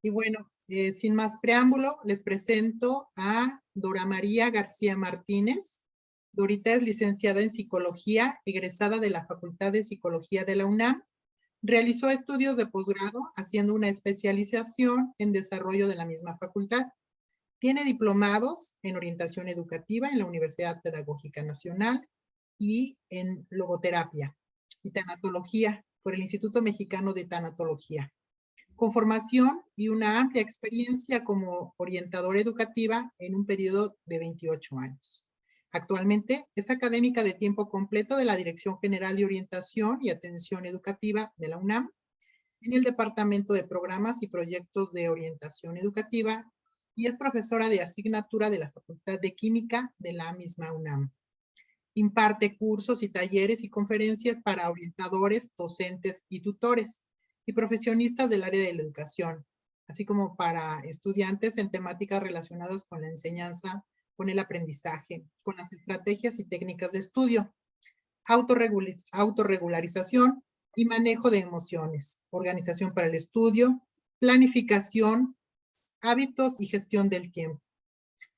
Y bueno, sin más preámbulo, les presento a Dora María García Martínez. Dorita es licenciada en Psicología, egresada de la Facultad de Psicología de la UNAM. Realizó estudios de posgrado, haciendo una especialización en desarrollo de la misma facultad. Tiene diplomados en orientación educativa en la Universidad Pedagógica Nacional y en logoterapia y tanatología por el Instituto Mexicano de Tanatología, con formación y una amplia experiencia como orientadora educativa en un periodo de 28 años. Actualmente es académica de tiempo completo de la Dirección General de Orientación y Atención Educativa de la UNAM, en el Departamento de Programas y Proyectos de Orientación Educativa, y es profesora de asignatura de la Facultad de Química de la misma UNAM. Imparte cursos y talleres y conferencias para orientadores, docentes y tutores y profesionistas del área de la educación, así como para estudiantes en temáticas relacionadas con la enseñanza, con el aprendizaje, con las estrategias y técnicas de estudio, autorregularización y manejo de emociones, organización para el estudio, planificación, hábitos y gestión del tiempo,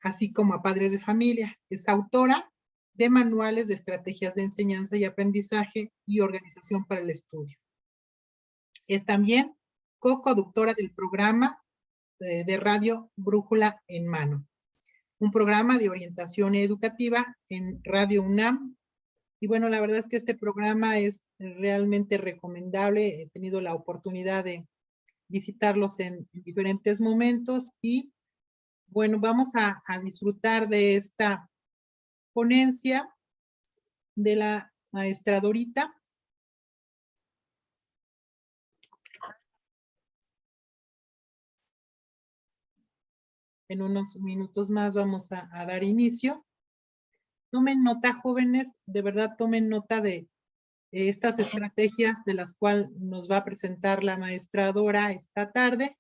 así como a padres de familia. Es autora de manuales de estrategias de enseñanza y aprendizaje y organización para el estudio. Es también co-conductora del programa de radio Brújula en Mano, un programa de orientación educativa en Radio UNAM. Y bueno, la verdad es que este programa es realmente recomendable. He tenido la oportunidad de visitarlos en diferentes momentos y bueno, vamos a disfrutar de esta ponencia de la maestra Dorita. En unos minutos más vamos a dar inicio. Tomen nota, jóvenes, de verdad tomen nota de estas estrategias de las cuales nos va a presentar la maestra Dora esta tarde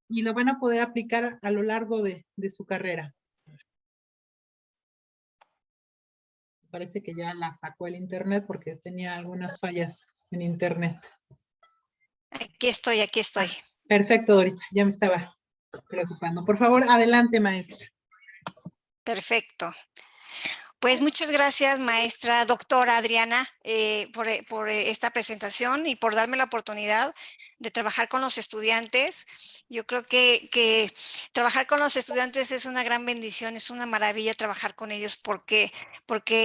y lo van a poder aplicar a lo largo de su carrera. Parece que ya la sacó el internet porque tenía algunas fallas en internet. Aquí estoy, aquí estoy. Perfecto, Dorita, ya me estaba preocupando. Por favor, adelante, maestra. Perfecto. Pues muchas gracias, maestra doctora Adriana, por esta presentación y por darme la oportunidad de trabajar con los estudiantes. Yo creo que trabajar con los estudiantes es una gran bendición, es una maravilla trabajar con ellos porque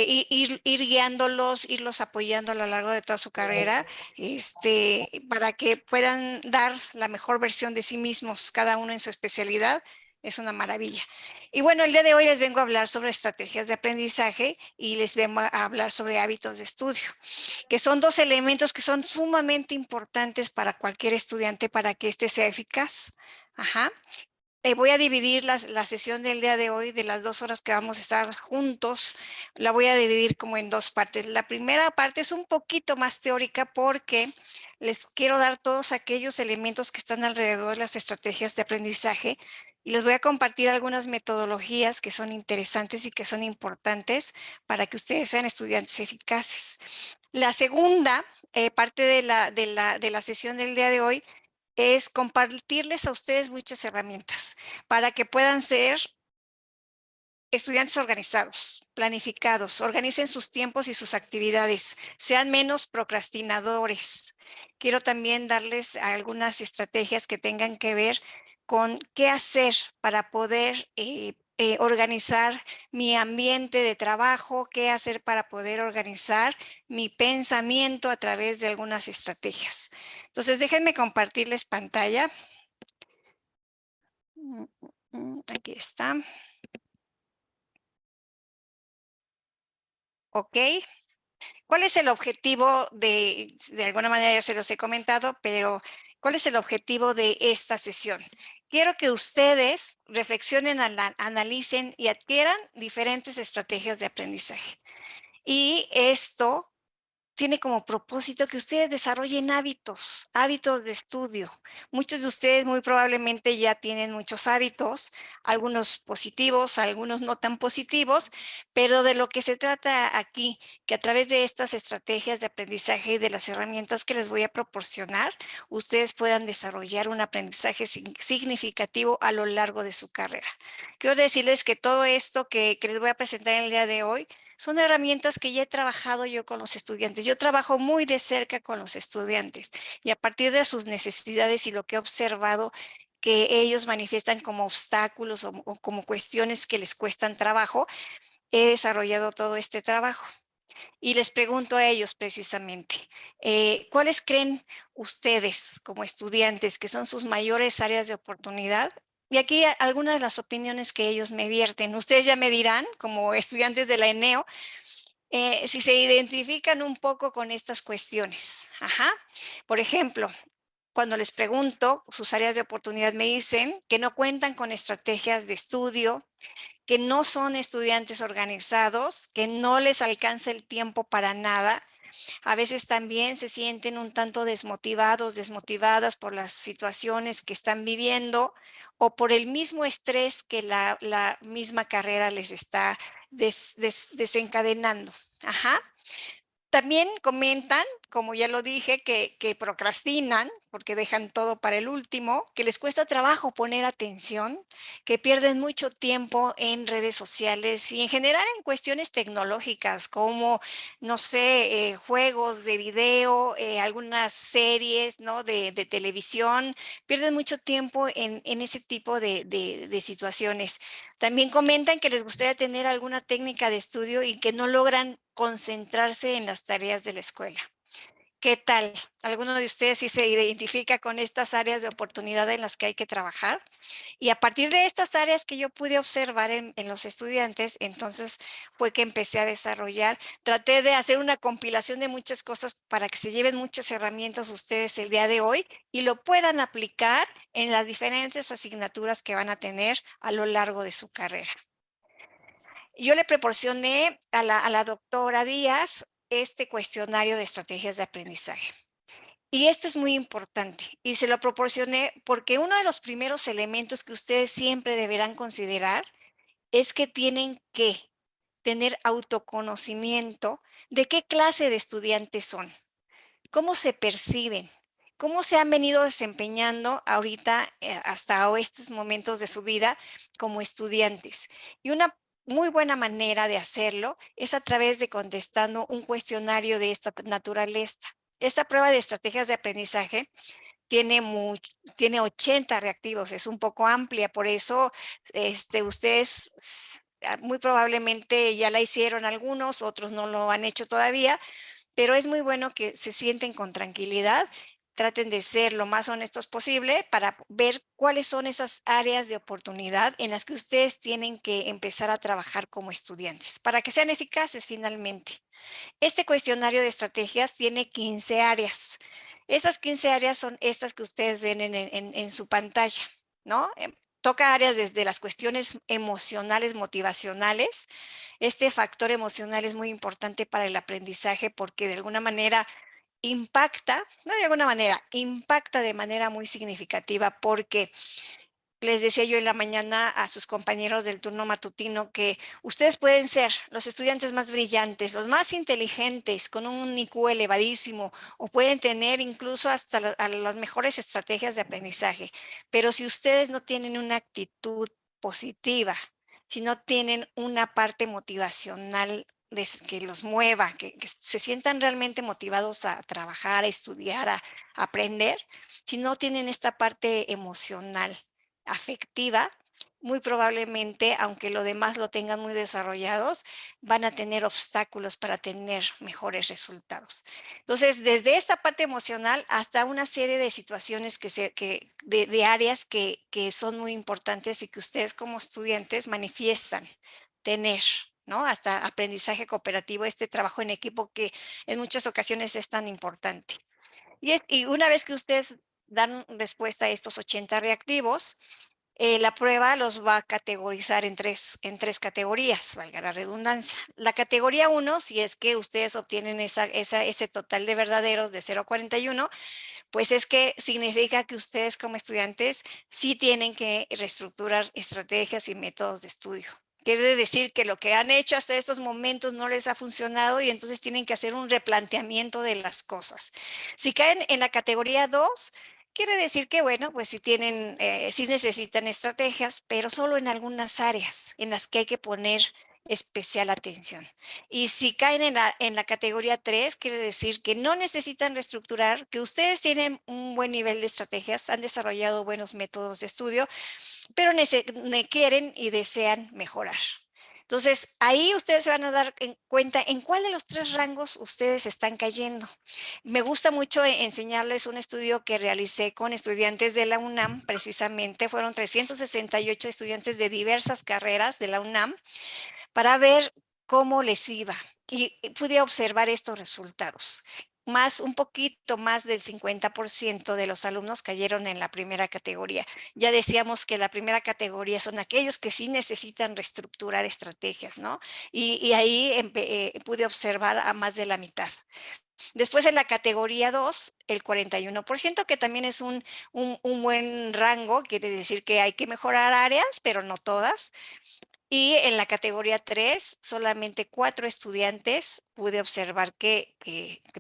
ir guiándolos, irlos apoyando a lo largo de toda su carrera, para que puedan dar la mejor versión de sí mismos, cada uno en su especialidad, es una maravilla. Y bueno, el día de hoy les vengo a hablar sobre estrategias de aprendizaje y les vengo a hablar sobre hábitos de estudio, que son dos elementos que son sumamente importantes para cualquier estudiante para que éste sea eficaz. Ajá. Voy a dividir la sesión del día de hoy, de las 2 horas que vamos a estar juntos, la voy a dividir como en dos partes. La primera parte es un poquito más teórica porque les quiero dar todos aquellos elementos que están alrededor de las estrategias de aprendizaje y les voy a compartir algunas metodologías que son interesantes y que son importantes para que ustedes sean estudiantes eficaces. La segunda parte de la sesión del día de hoy es compartirles a ustedes muchas herramientas para que puedan ser estudiantes organizados, planificados, organicen sus tiempos y sus actividades, sean menos procrastinadores. Quiero también darles algunas estrategias que tengan que ver con qué hacer para poder organizar mi ambiente de trabajo, qué hacer para poder organizar mi pensamiento a través de algunas estrategias. Entonces, déjenme compartirles pantalla. Aquí está. Ok. ¿Cuál es el objetivo de alguna manera ya se los he comentado, pero cuál es el objetivo de esta sesión? Quiero que ustedes reflexionen, analicen y adquieran diferentes estrategias de aprendizaje. Y esto tiene como propósito que ustedes desarrollen hábitos de estudio. Muchos de ustedes muy probablemente ya tienen muchos hábitos, algunos positivos, algunos no tan positivos, pero de lo que se trata aquí, que a través de estas estrategias de aprendizaje y de las herramientas que les voy a proporcionar, ustedes puedan desarrollar un aprendizaje significativo a lo largo de su carrera. Quiero decirles que todo esto que les voy a presentar el día de hoy son herramientas que ya he trabajado yo con los estudiantes. Yo trabajo muy de cerca con los estudiantes y a partir de sus necesidades y lo que he observado que ellos manifiestan como obstáculos o como cuestiones que les cuestan trabajo, he desarrollado todo este trabajo. Y les pregunto a ellos precisamente, ¿cuáles creen ustedes como estudiantes que son sus mayores áreas de oportunidad? Y aquí algunas de las opiniones que ellos me vierten. Ustedes ya me dirán, como estudiantes de la ENEO, si se identifican un poco con estas cuestiones. Ajá. Por ejemplo, cuando les pregunto sus áreas de oportunidad, me dicen que no cuentan con estrategias de estudio, que no son estudiantes organizados, que no les alcanza el tiempo para nada. A veces también se sienten un tanto desmotivados, desmotivadas por las situaciones que están viviendo o por el mismo estrés que la misma carrera les está desencadenando. Ajá. También comentan, como ya lo dije, que procrastinan porque dejan todo para el último, que les cuesta trabajo poner atención, que pierden mucho tiempo en redes sociales y en general en cuestiones tecnológicas como, no sé, juegos de video, algunas series, ¿no? de televisión, pierden mucho tiempo en ese tipo de situaciones. También comentan que les gustaría tener alguna técnica de estudio y que no logran concentrarse en las tareas de la escuela. ¿Qué tal? ¿Alguno de ustedes sí se identifica con estas áreas de oportunidad en las que hay que trabajar? Y a partir de estas áreas que yo pude observar en los estudiantes, entonces fue que empecé a desarrollar, traté de hacer una compilación de muchas cosas para que se lleven muchas herramientas ustedes el día de hoy y lo puedan aplicar en las diferentes asignaturas que van a tener a lo largo de su carrera. Yo le proporcioné a la doctora Díaz este cuestionario de estrategias de aprendizaje. Y esto es muy importante y se lo proporcioné porque uno de los primeros elementos que ustedes siempre deberán considerar es que tienen que tener autoconocimiento de qué clase de estudiantes son, cómo se perciben, cómo se han venido desempeñando ahorita hasta estos momentos de su vida como estudiantes. Y una muy buena manera de hacerlo es a través de contestando un cuestionario de esta naturaleza. Esta prueba de estrategias de aprendizaje tiene 80 reactivos, es un poco amplia, por eso ustedes muy probablemente ya la hicieron algunos, otros no lo han hecho todavía, pero es muy bueno que se sienten con tranquilidad, traten de ser lo más honestos posible para ver cuáles son esas áreas de oportunidad en las que ustedes tienen que empezar a trabajar como estudiantes, para que sean eficaces finalmente. Este cuestionario de estrategias tiene 15 áreas. Esas 15 áreas son estas que ustedes ven en su pantalla, ¿no? Toca áreas desde las cuestiones emocionales, motivacionales. Este factor emocional es muy importante para el aprendizaje porque de alguna manera impacta, no de alguna manera, impacta de manera muy significativa porque les decía yo en la mañana a sus compañeros del turno matutino que ustedes pueden ser los estudiantes más brillantes, los más inteligentes, con un IQ elevadísimo, o pueden tener incluso hasta las mejores estrategias de aprendizaje. Pero si ustedes no tienen una actitud positiva, si no tienen una parte motivacional que los mueva, que se sientan realmente motivados a trabajar, a estudiar, a aprender, si no tienen esta parte emocional, afectiva, muy probablemente, aunque lo demás lo tengan muy desarrollados, van a tener obstáculos para tener mejores resultados. Entonces, desde esta parte emocional hasta una serie de situaciones de áreas que son muy importantes y que ustedes como estudiantes manifiestan tener, ¿no? Hasta aprendizaje cooperativo, este trabajo en equipo que en muchas ocasiones es tan importante. Y una vez que ustedes dan respuesta a estos 80 reactivos, La prueba los va a categorizar en tres categorías, valga la redundancia. La categoría 1, si es que ustedes obtienen ese total de verdaderos de 0 a 41, pues es que significa que ustedes como estudiantes sí tienen que reestructurar estrategias y métodos de estudio. Quiere decir que lo que han hecho hasta estos momentos no les ha funcionado y entonces tienen que hacer un replanteamiento de las cosas. Si caen en la categoría 2, quiere decir que, bueno, pues sí necesitan estrategias, pero solo en algunas áreas en las que hay que poner especial atención. Y si caen en la categoría 3, quiere decir que no necesitan reestructurar, que ustedes tienen un buen nivel de estrategias, han desarrollado buenos métodos de estudio, pero quieren y desean mejorar. Entonces, ahí ustedes se van a dar cuenta en cuál de los 3 rangos ustedes están cayendo. Me gusta mucho enseñarles un estudio que realicé con estudiantes de la UNAM, precisamente fueron 368 estudiantes de diversas carreras de la UNAM, para ver cómo les iba y pude observar estos resultados. Un poquito más del 50% de los alumnos cayeron en la primera categoría. Ya decíamos que la primera categoría son aquellos que sí necesitan reestructurar estrategias, ¿no? Y ahí pude observar a más de la mitad. Después en la categoría 2, el 41%, que también es un buen rango, quiere decir que hay que mejorar áreas, pero no todas. Y en la categoría 3, solamente 4 estudiantes pude observar que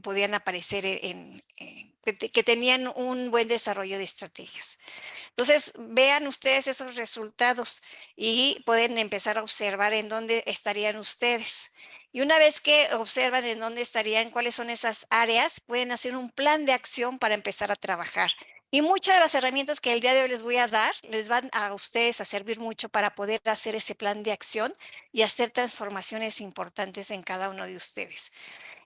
podían aparecer que tenían un buen desarrollo de estrategias. Entonces, vean ustedes esos resultados y pueden empezar a observar en dónde estarían ustedes. Y una vez que observan en dónde estarían, cuáles son esas áreas, pueden hacer un plan de acción para empezar a trabajar. Y muchas de las herramientas que el día de hoy les voy a dar, les van a ustedes a servir mucho para poder hacer ese plan de acción y hacer transformaciones importantes en cada uno de ustedes.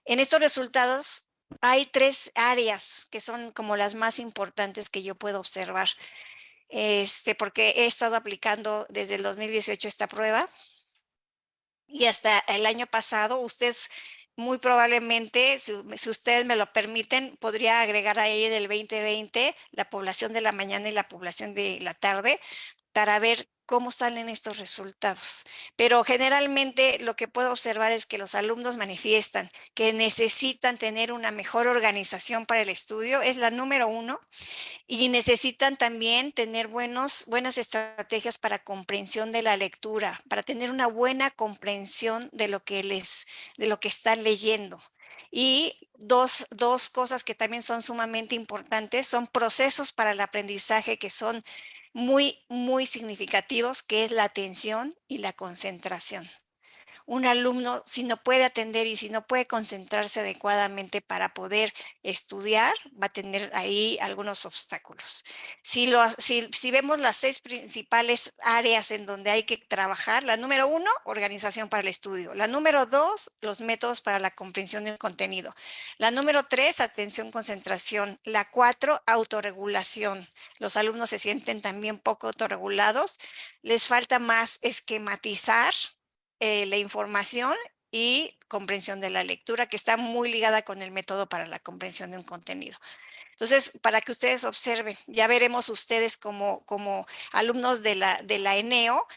En estos resultados hay 3 áreas que son como las más importantes que yo puedo observar, porque he estado aplicando desde el 2018 esta prueba y hasta el año pasado. Ustedes muy probablemente, si ustedes me lo permiten, podría agregar ahí del 2020 la población de la mañana y la población de la tarde para ver cómo salen estos resultados. Pero generalmente lo que puedo observar es que los alumnos manifiestan que necesitan tener una mejor organización para el estudio, es la número 1, y necesitan también tener buenas estrategias para comprensión de la lectura, para tener una buena comprensión de lo que están leyendo. Y dos cosas que también son sumamente importantes son procesos para el aprendizaje que son muy, muy significativos, que es la atención y la concentración. Un alumno, si no puede atender y si no puede concentrarse adecuadamente para poder estudiar, va a tener ahí algunos obstáculos. Si vemos las 6 principales áreas en donde hay que trabajar, la número 1, organización para el estudio. La número 2, los métodos para la comprensión del contenido. La número 3, atención, concentración. La 4, autorregulación. Los alumnos se sienten también poco autorregulados. Les falta más esquematizar la información y comprensión de la lectura, que está muy ligada con el método para la comprensión de un contenido. Entonces, para que ustedes observen, ya veremos ustedes como alumnos de la ENEO,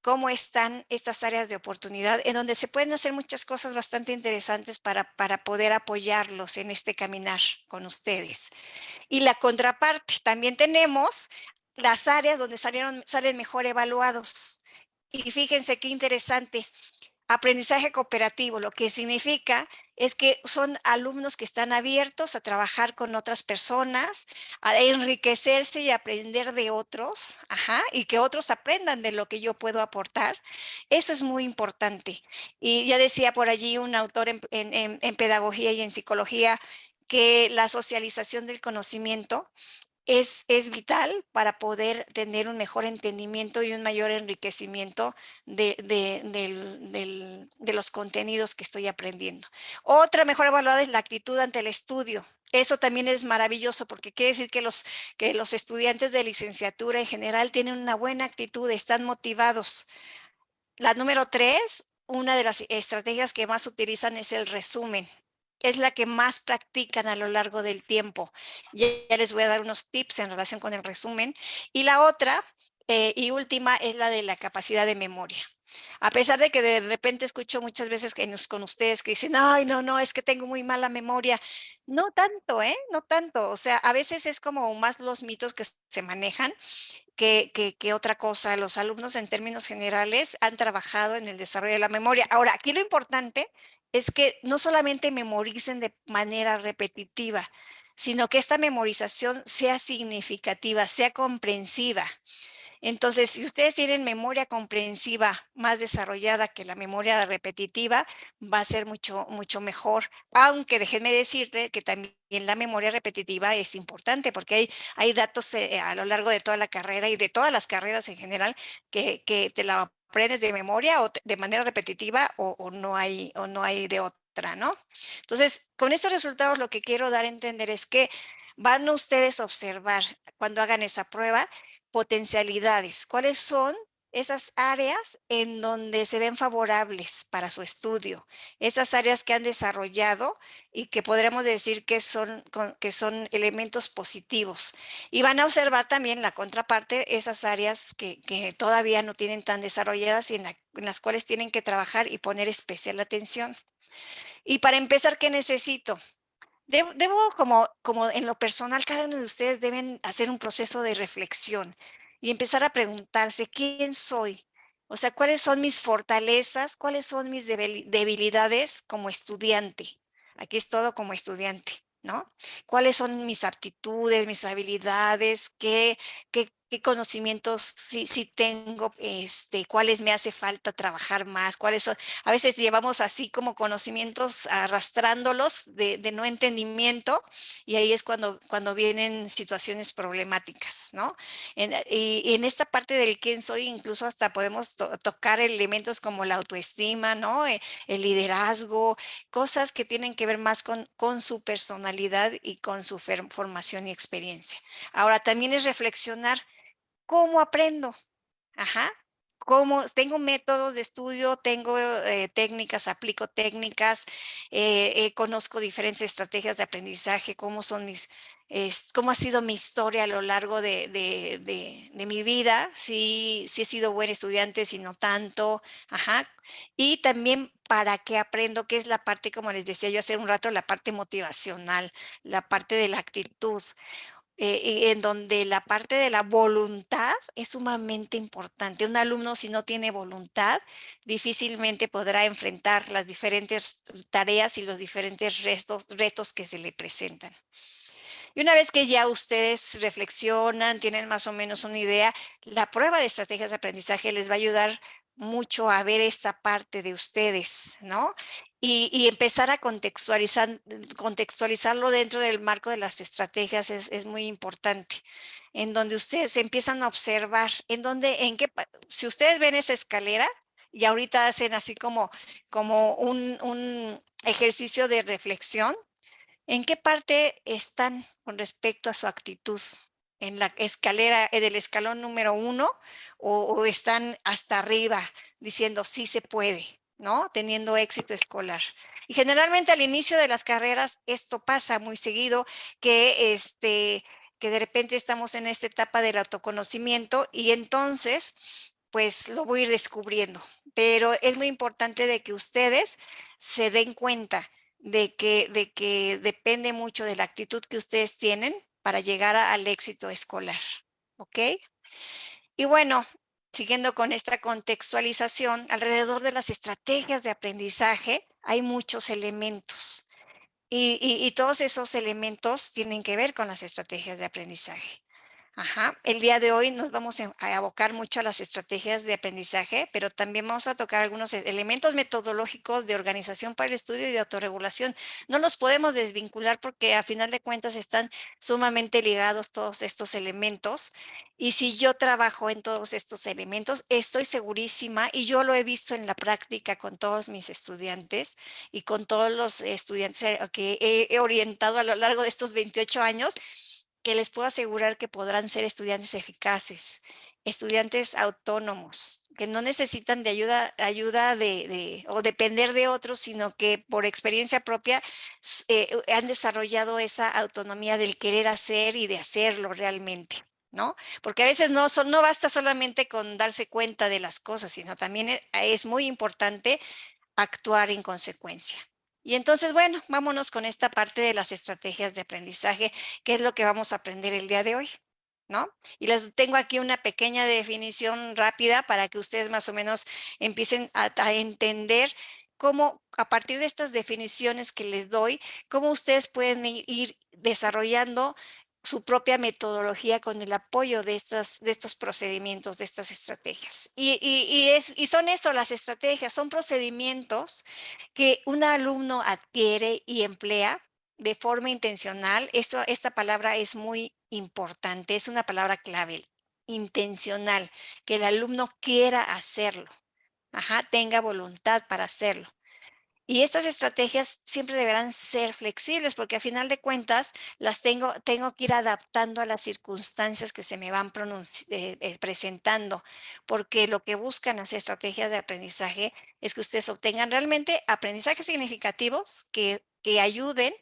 cómo están estas áreas de oportunidad en donde se pueden hacer muchas cosas bastante interesantes para poder apoyarlos en este caminar con ustedes. Y la contraparte, también tenemos las áreas donde salen mejor evaluados. Y fíjense qué interesante. Aprendizaje cooperativo, lo que significa es que son alumnos que están abiertos a trabajar con otras personas, a enriquecerse y aprender de otros, y que otros aprendan de lo que yo puedo aportar. Eso es muy importante. Y ya decía por allí un autor en pedagogía y en psicología que la socialización del conocimiento es vital para poder tener un mejor entendimiento y un mayor enriquecimiento de los contenidos que estoy aprendiendo. Otra mejor evaluada es la actitud ante el estudio. Eso también es maravilloso porque quiere decir que los estudiantes de licenciatura en general tienen una buena actitud, están motivados. La número 3, una de las estrategias que más utilizan es el resumen. Es la que más practican a lo largo del tiempo. Ya les voy a dar unos tips en relación con el resumen. Y la otra Y última es la de la capacidad de memoria. A pesar de que de repente escucho muchas veces con ustedes que dicen, ay, no, no, es que tengo muy mala memoria. No tanto, ¿eh? No tanto. O sea, a veces es como más los mitos que se manejan que otra cosa. Los alumnos en términos generales han trabajado en el desarrollo de la memoria. Ahora, aquí lo importante es que no solamente memoricen de manera repetitiva, sino que esta memorización sea significativa, sea comprensiva. Entonces, si ustedes tienen memoria comprensiva más desarrollada que la memoria repetitiva, va a ser mucho, mucho mejor. Aunque déjenme decirte que también la memoria repetitiva es importante porque hay datos a lo largo de toda la carrera y de todas las carreras en general que te la aprendes de memoria o de manera repetitiva o no hay de otra, ¿no? Entonces, con estos resultados lo que quiero dar a entender es que van ustedes a observar cuando hagan esa prueba potencialidades. ¿Cuáles son esas áreas en donde se ven favorables para su estudio? Esas áreas que han desarrollado y que podremos decir que son elementos positivos. Y van a observar también la contraparte, esas áreas que todavía no tienen tan desarrolladas y en las cuales tienen que trabajar y poner especial atención. Y para empezar, ¿qué necesito? Debo como en lo personal, cada uno de ustedes deben hacer un proceso de reflexión y empezar a preguntarse quién soy. O sea, cuáles son mis fortalezas, cuáles son mis debilidades como estudiante. Aquí es todo como estudiante, ¿no? ¿Cuáles son mis aptitudes, mis habilidades? ¿Qué conocimientos sí tengo? ¿Cuáles me hace falta trabajar más? ¿Cuáles son? A veces llevamos así como conocimientos arrastrándolos de no entendimiento y ahí es cuando vienen situaciones problemáticas, ¿no? Y en esta parte del quién soy, incluso hasta podemos tocar elementos como la autoestima, ¿no? El liderazgo, cosas que tienen que ver más con su personalidad y con su formación y experiencia. Ahora, también es reflexionar cómo aprendo. Ajá. ¿Cómo? Tengo métodos de estudio, tengo técnicas, aplico técnicas, conozco diferentes estrategias de aprendizaje, cómo ha sido mi historia a lo largo de mi vida, si he sido buen estudiante, si no tanto, ajá. Y también para qué aprendo, que es la parte, como les decía yo hace un rato, la parte motivacional, la parte de la actitud y en donde la parte de la voluntad es sumamente importante. Un alumno, si no tiene voluntad, difícilmente podrá enfrentar las diferentes tareas y los diferentes retos que se le presentan. Y una vez que ya ustedes reflexionan, tienen más o menos una idea, la prueba de estrategias de aprendizaje les va a ayudar mucho a ver esta parte de ustedes, ¿no? Y empezar a contextualizarlo dentro del marco de las estrategias es muy importante, en donde ustedes empiezan a observar, si ustedes ven esa escalera y ahorita hacen así como un ejercicio de reflexión, ¿en qué parte están con respecto a su actitud? ¿En la escalera del escalón número 1 o están hasta arriba diciendo sí se puede, ¿no? Teniendo éxito escolar. Y generalmente al inicio de las carreras esto pasa muy seguido que de repente estamos en esta etapa del autoconocimiento y entonces pues lo voy a ir descubriendo. Pero es muy importante de que ustedes se den cuenta de que depende mucho de la actitud que ustedes tienen para llegar al éxito escolar, ¿ok? Y bueno, siguiendo con esta contextualización, alrededor de las estrategias de aprendizaje hay muchos elementos y todos esos elementos tienen que ver con las estrategias de aprendizaje. Ajá. El día de hoy nos vamos a abocar mucho a las estrategias de aprendizaje, pero también vamos a tocar algunos elementos metodológicos de organización para el estudio y de autorregulación. No los podemos desvincular porque a final de cuentas están sumamente ligados todos estos elementos. Y si yo trabajo en todos estos elementos, estoy segurísima, y yo lo he visto en la práctica con todos mis estudiantes y con todos los estudiantes que he orientado a lo largo de estos 28 años, que les puedo asegurar que podrán ser estudiantes eficaces, estudiantes autónomos, que no necesitan de ayuda o depender de otros, sino que por experiencia propia han desarrollado esa autonomía del querer hacer y de hacerlo realmente. ¿no? Porque a veces no basta solamente con darse cuenta de las cosas, sino también es muy importante actuar en consecuencia. Y entonces, bueno, vámonos con esta parte de las estrategias de aprendizaje, que es lo que vamos a aprender el día de hoy, ¿no? Y les tengo aquí una pequeña definición rápida para que ustedes más o menos empiecen a entender cómo, a partir de estas definiciones que les doy, cómo ustedes pueden ir desarrollando su propia metodología con el apoyo de estos procedimientos, de estas estrategias. Y son esto, las estrategias, son procedimientos que un alumno adquiere y emplea de forma intencional. Esta palabra es muy importante, es una palabra clave, intencional, que el alumno quiera hacerlo, tenga voluntad para hacerlo. Y estas estrategias siempre deberán ser flexibles porque a final de cuentas las tengo que ir adaptando a las circunstancias que se me van presentando, porque lo que buscan las estrategias de aprendizaje es que ustedes obtengan realmente aprendizajes significativos que ayuden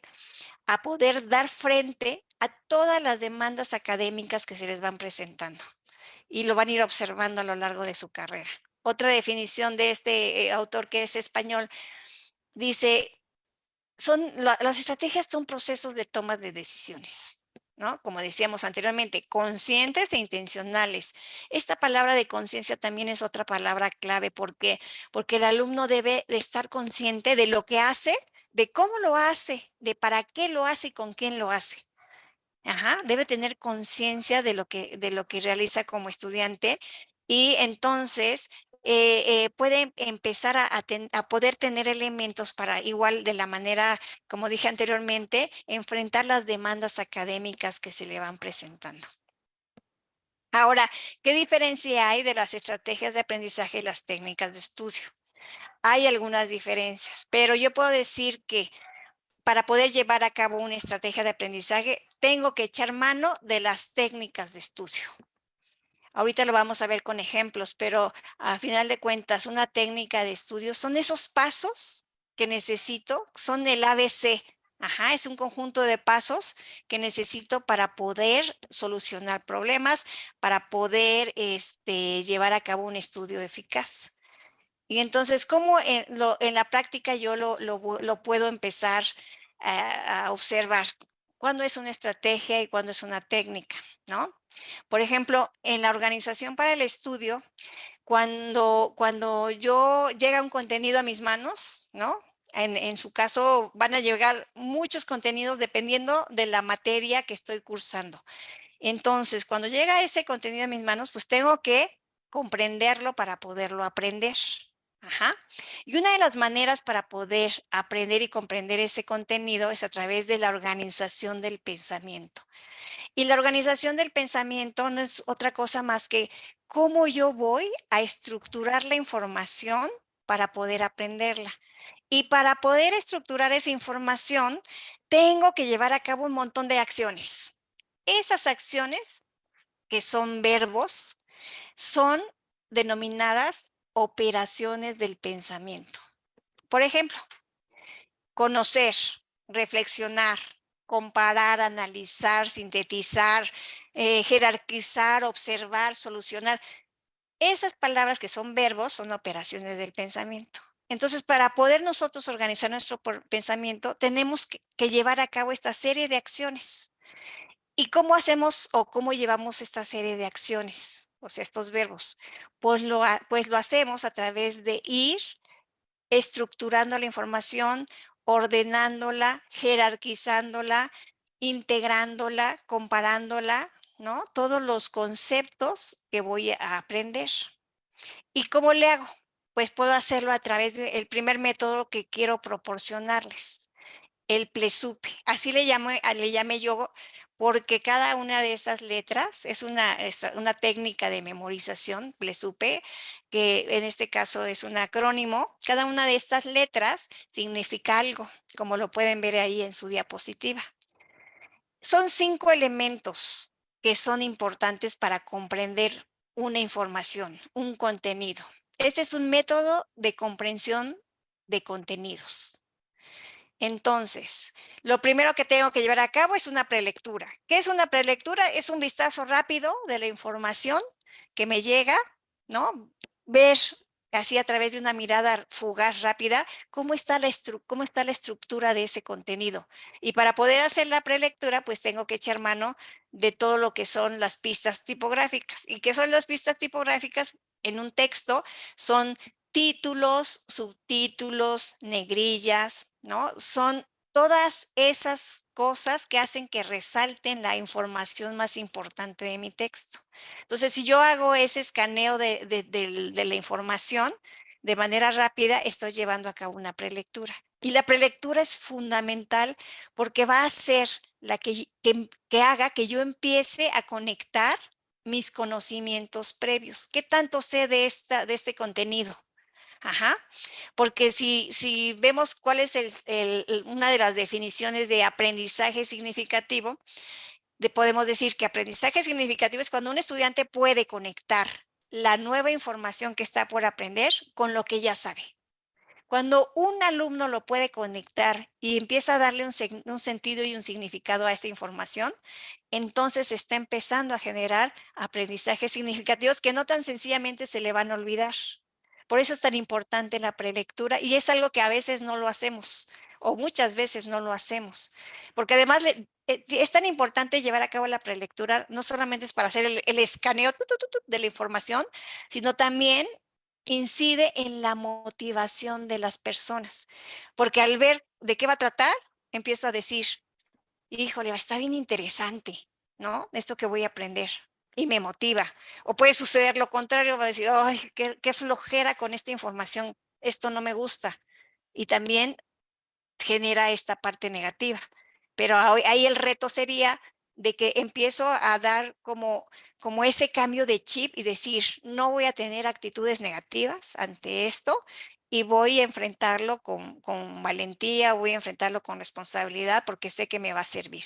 a poder dar frente a todas las demandas académicas que se les van presentando y lo van a ir observando a lo largo de su carrera. Otra definición de este autor, que es español, dice: las estrategias son procesos de toma de decisiones, ¿no? Como decíamos anteriormente, conscientes e intencionales. Esta palabra de conciencia también es otra palabra clave. ¿Por qué? Porque el alumno debe de estar consciente de lo que hace, de cómo lo hace, de para qué lo hace y con quién lo hace. Debe tener conciencia de lo que realiza como estudiante y entonces puede empezar a poder tener elementos para igual de la manera, como dije anteriormente, enfrentar las demandas académicas que se le van presentando. Ahora, ¿qué diferencia hay de las estrategias de aprendizaje y las técnicas de estudio? Hay algunas diferencias, pero yo puedo decir que para poder llevar a cabo una estrategia de aprendizaje, tengo que echar mano de las técnicas de estudio. Ahorita lo vamos a ver con ejemplos, pero a final de cuentas, una técnica de estudio son esos pasos que necesito, son el ABC. Es un conjunto de pasos que necesito para poder solucionar problemas, para poder llevar a cabo un estudio eficaz. Y entonces, ¿cómo en la práctica yo lo puedo empezar a observar? ¿Cuándo es una estrategia y cuándo es una técnica? ¿No? Por ejemplo, en la organización para el estudio, cuando yo llega un contenido a mis manos, ¿no? En su caso, van a llegar muchos contenidos dependiendo de la materia que estoy cursando. Entonces, cuando llega ese contenido a mis manos, pues tengo que comprenderlo para poderlo aprender. Ajá. Y una de las maneras para poder aprender y comprender ese contenido es a través de la organización del pensamiento. Y la organización del pensamiento no es otra cosa más que cómo yo voy a estructurar la información para poder aprenderla. Y para poder estructurar esa información, tengo que llevar a cabo un montón de acciones. Esas acciones, que son verbos, son denominadas operaciones del pensamiento. Por ejemplo, conocer, reflexionar, comparar, analizar, sintetizar, jerarquizar, observar, solucionar. Esas palabras que son verbos son operaciones del pensamiento. Entonces, para poder nosotros organizar nuestro pensamiento, tenemos que llevar a cabo esta serie de acciones. ¿Y cómo hacemos o cómo llevamos esta serie de acciones? O sea, estos verbos. Pues lo hacemos a través de ir estructurando la información, ordenándola, jerarquizándola, integrándola, comparándola, ¿no? Todos los conceptos que voy a aprender. ¿Y cómo le hago? Pues puedo hacerlo a través del primer método que quiero proporcionarles, el PLESUPE. Así le llamé yo, porque cada una de estas letras es una técnica de memorización, PLESUPE, que en este caso es un acrónimo. Cada una de estas letras significa algo, como lo pueden ver ahí en su diapositiva. Son 5 elementos que son importantes para comprender una información, un contenido. Este es un método de comprensión de contenidos. Entonces, lo primero que tengo que llevar a cabo es una prelectura. ¿Qué es una prelectura? Es un vistazo rápido de la información que me llega, ¿no? Ver así a través de una mirada fugaz rápida cómo está cómo está la estructura de ese contenido. Y para poder hacer la prelectura, pues tengo que echar mano de todo lo que son las pistas tipográficas. ¿Y qué son las pistas tipográficas? En un texto son títulos, subtítulos, negrillas, ¿no? Son todas esas cosas que hacen que resalten la información más importante de mi texto. Entonces, si yo hago ese escaneo de la información de manera rápida, estoy llevando a cabo una prelectura. Y la prelectura es fundamental porque va a ser la que haga que yo empiece a conectar mis conocimientos previos. ¿Qué tanto sé de este contenido? Ajá, porque si vemos cuál es una de las definiciones de aprendizaje significativo, podemos decir que aprendizaje significativo es cuando un estudiante puede conectar la nueva información que está por aprender con lo que ya sabe. Cuando un alumno lo puede conectar y empieza a darle un sentido y un significado a esta información, entonces está empezando a generar aprendizajes significativos que no tan sencillamente se le van a olvidar. Por eso es tan importante la prelectura y es algo que a veces no lo hacemos o muchas veces no lo hacemos. Porque además es tan importante llevar a cabo la prelectura, no solamente es para hacer el escaneo de la información, sino también incide en la motivación de las personas. Porque al ver de qué va a tratar, empiezo a decir, híjole, está bien interesante, ¿no? Esto que voy a aprender y me motiva. O puede suceder lo contrario, va a decir, ay, qué flojera con esta información, esto no me gusta. Y también genera esta parte negativa. Pero ahí el reto sería de que empiezo a dar como ese cambio de chip y decir, no voy a tener actitudes negativas ante esto y voy a enfrentarlo con valentía, voy a enfrentarlo con responsabilidad porque sé que me va a servir.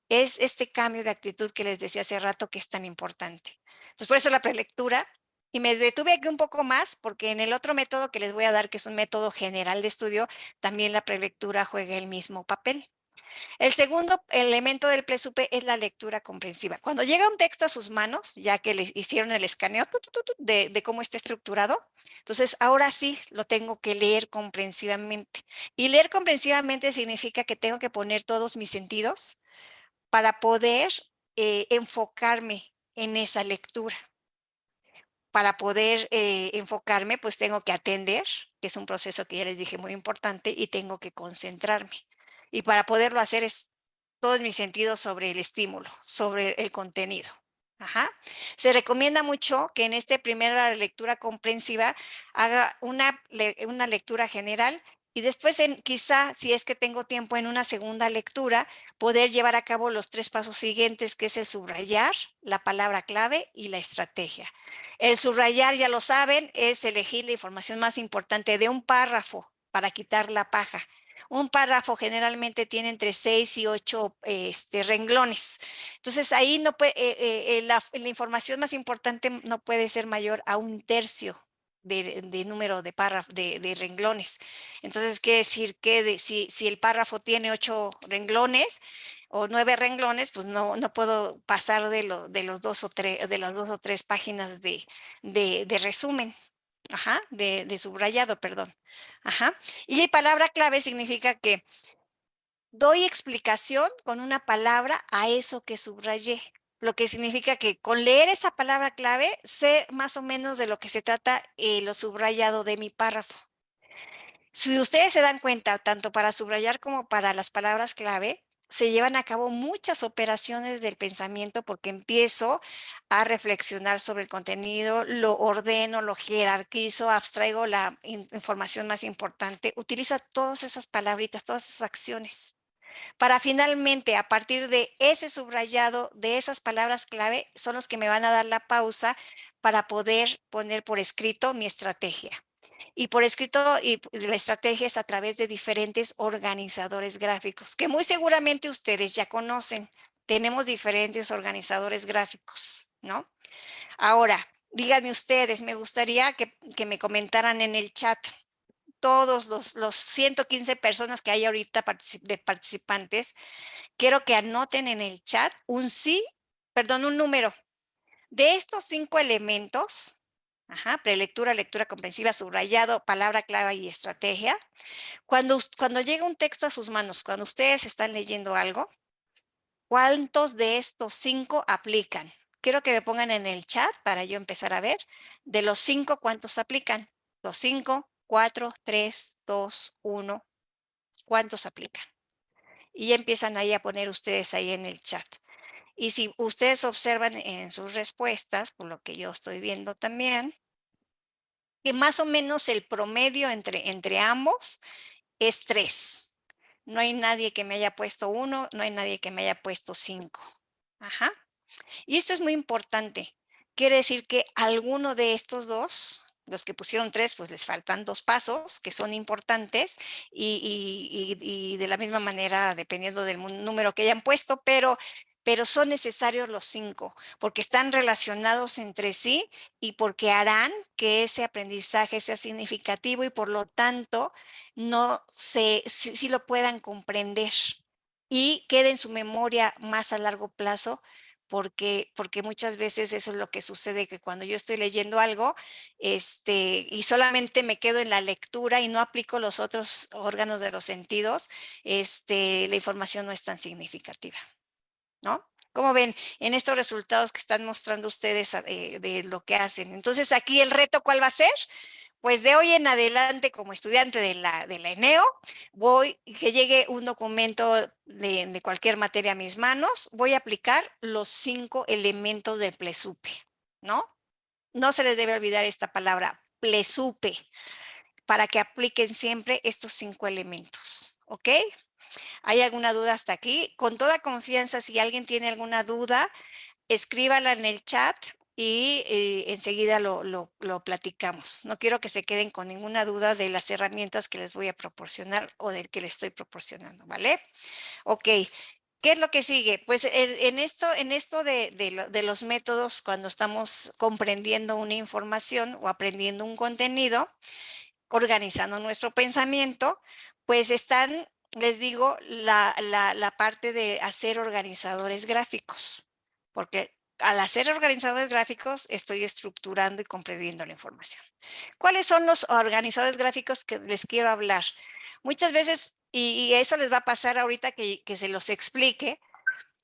Es este cambio de actitud que les decía hace rato que es tan importante. Entonces, por eso la prelectura, y me detuve aquí un poco más, porque en el otro método que les voy a dar, que es un método general de estudio, también la prelectura juega el mismo papel. El segundo elemento del PLESUPE es la lectura comprensiva. Cuando llega un texto a sus manos, ya que le hicieron el escaneo de cómo está estructurado, entonces ahora sí lo tengo que leer comprensivamente. Y leer comprensivamente significa que tengo que poner todos mis sentidos para poder enfocarme en esa lectura. Para poder enfocarme, pues tengo que atender, que es un proceso que ya les dije muy importante, y tengo que concentrarme. Y para poderlo hacer es todos mis sentidos sobre el estímulo, sobre el contenido. Ajá. Se recomienda mucho que en esta primera lectura comprensiva haga una lectura general y después quizá, si es que tengo tiempo en una segunda lectura, poder llevar a cabo los 3 pasos siguientes, que es el subrayar, la palabra clave y la estrategia. El subrayar, ya lo saben, es elegir la información más importante de un párrafo para quitar la paja. Un párrafo generalmente tiene entre 6 y 8 renglones. Entonces, ahí no puede, la información más importante no puede ser mayor a un tercio de número de párrafos, de renglones. Entonces, quiere decir que si el párrafo tiene 8 renglones o 9 renglones, pues no puedo pasar de los 2 o 3 páginas de resumen, ajá, de subrayado, perdón. Ajá. Y palabra clave significa que doy explicación con una palabra a eso que subrayé, lo que significa que con leer esa palabra clave sé más o menos de lo que se trata lo subrayado de mi párrafo. Si ustedes se dan cuenta, tanto para subrayar como para las palabras clave, se llevan a cabo muchas operaciones del pensamiento porque empiezo a reflexionar sobre el contenido, lo ordeno, lo jerarquizo, abstraigo la información más importante, utiliza todas esas palabritas, todas esas acciones para finalmente, a partir de ese subrayado, de esas palabras clave, son los que me van a dar la pausa para poder poner por escrito mi estrategia. Y por escrito, y la estrategia es a través de diferentes organizadores gráficos, que muy seguramente ustedes ya conocen. Tenemos diferentes organizadores gráficos, ¿no? Ahora, díganme ustedes, me gustaría que me comentaran en el chat. todos los 115 personas que hay ahorita de participantes, quiero que anoten en el chat un número. De estos 5 elementos, prelectura, lectura comprensiva, subrayado, palabra clave y estrategia, cuando llega un texto a sus manos, cuando ustedes están leyendo algo, ¿cuántos de estos 5 aplican? Quiero que me pongan en el chat para yo empezar a ver. De los 5, ¿cuántos aplican? Los 5, 4, 3, 2, 1. ¿Cuántos aplican? Y ya empiezan ahí a poner ustedes ahí en el chat. Y si ustedes observan en sus respuestas, por lo que yo estoy viendo también, que más o menos el promedio entre ambos es 3. No hay nadie que me haya puesto 1, no hay nadie que me haya puesto 5. Ajá. Y esto es muy importante. Quiere decir que alguno de estos dos, los que pusieron 3, pues les faltan 2 pasos que son importantes y de la misma manera, dependiendo del número que hayan puesto, pero son necesarios los 5 porque están relacionados entre sí y porque harán que ese aprendizaje sea significativo y por lo tanto sí lo puedan comprender y quede en su memoria más a largo plazo porque muchas veces eso es lo que sucede, que cuando yo estoy leyendo algo, y solamente me quedo en la lectura y no aplico los otros órganos de los sentidos, la información no es tan significativa, ¿no? Como ven en estos resultados que están mostrando ustedes de lo que hacen? Entonces, aquí el reto, ¿cuál va a ser? Pues de hoy en adelante, como estudiante de la ENEO, que llegue un documento de cualquier materia a mis manos, voy a aplicar los 5 elementos del PLESUPE, ¿no? No se les debe olvidar esta palabra, PLESUPE, para que apliquen siempre estos 5 elementos, ¿ok? ¿Hay alguna duda hasta aquí? Con toda confianza, si alguien tiene alguna duda, escríbala en el chat y enseguida lo platicamos. No quiero que se queden con ninguna duda de las herramientas que les voy a proporcionar o del que les estoy proporcionando, ¿vale? Ok, ¿qué es lo que sigue? Pues en esto de los métodos, cuando estamos comprendiendo una información o aprendiendo un contenido, organizando nuestro pensamiento, pues están, les digo, la parte de hacer organizadores gráficos, porque al hacer organizadores gráficos estoy estructurando y comprendiendo la información. ¿Cuáles son los organizadores gráficos que les quiero hablar? Muchas veces, y eso les va a pasar ahorita que se los explique,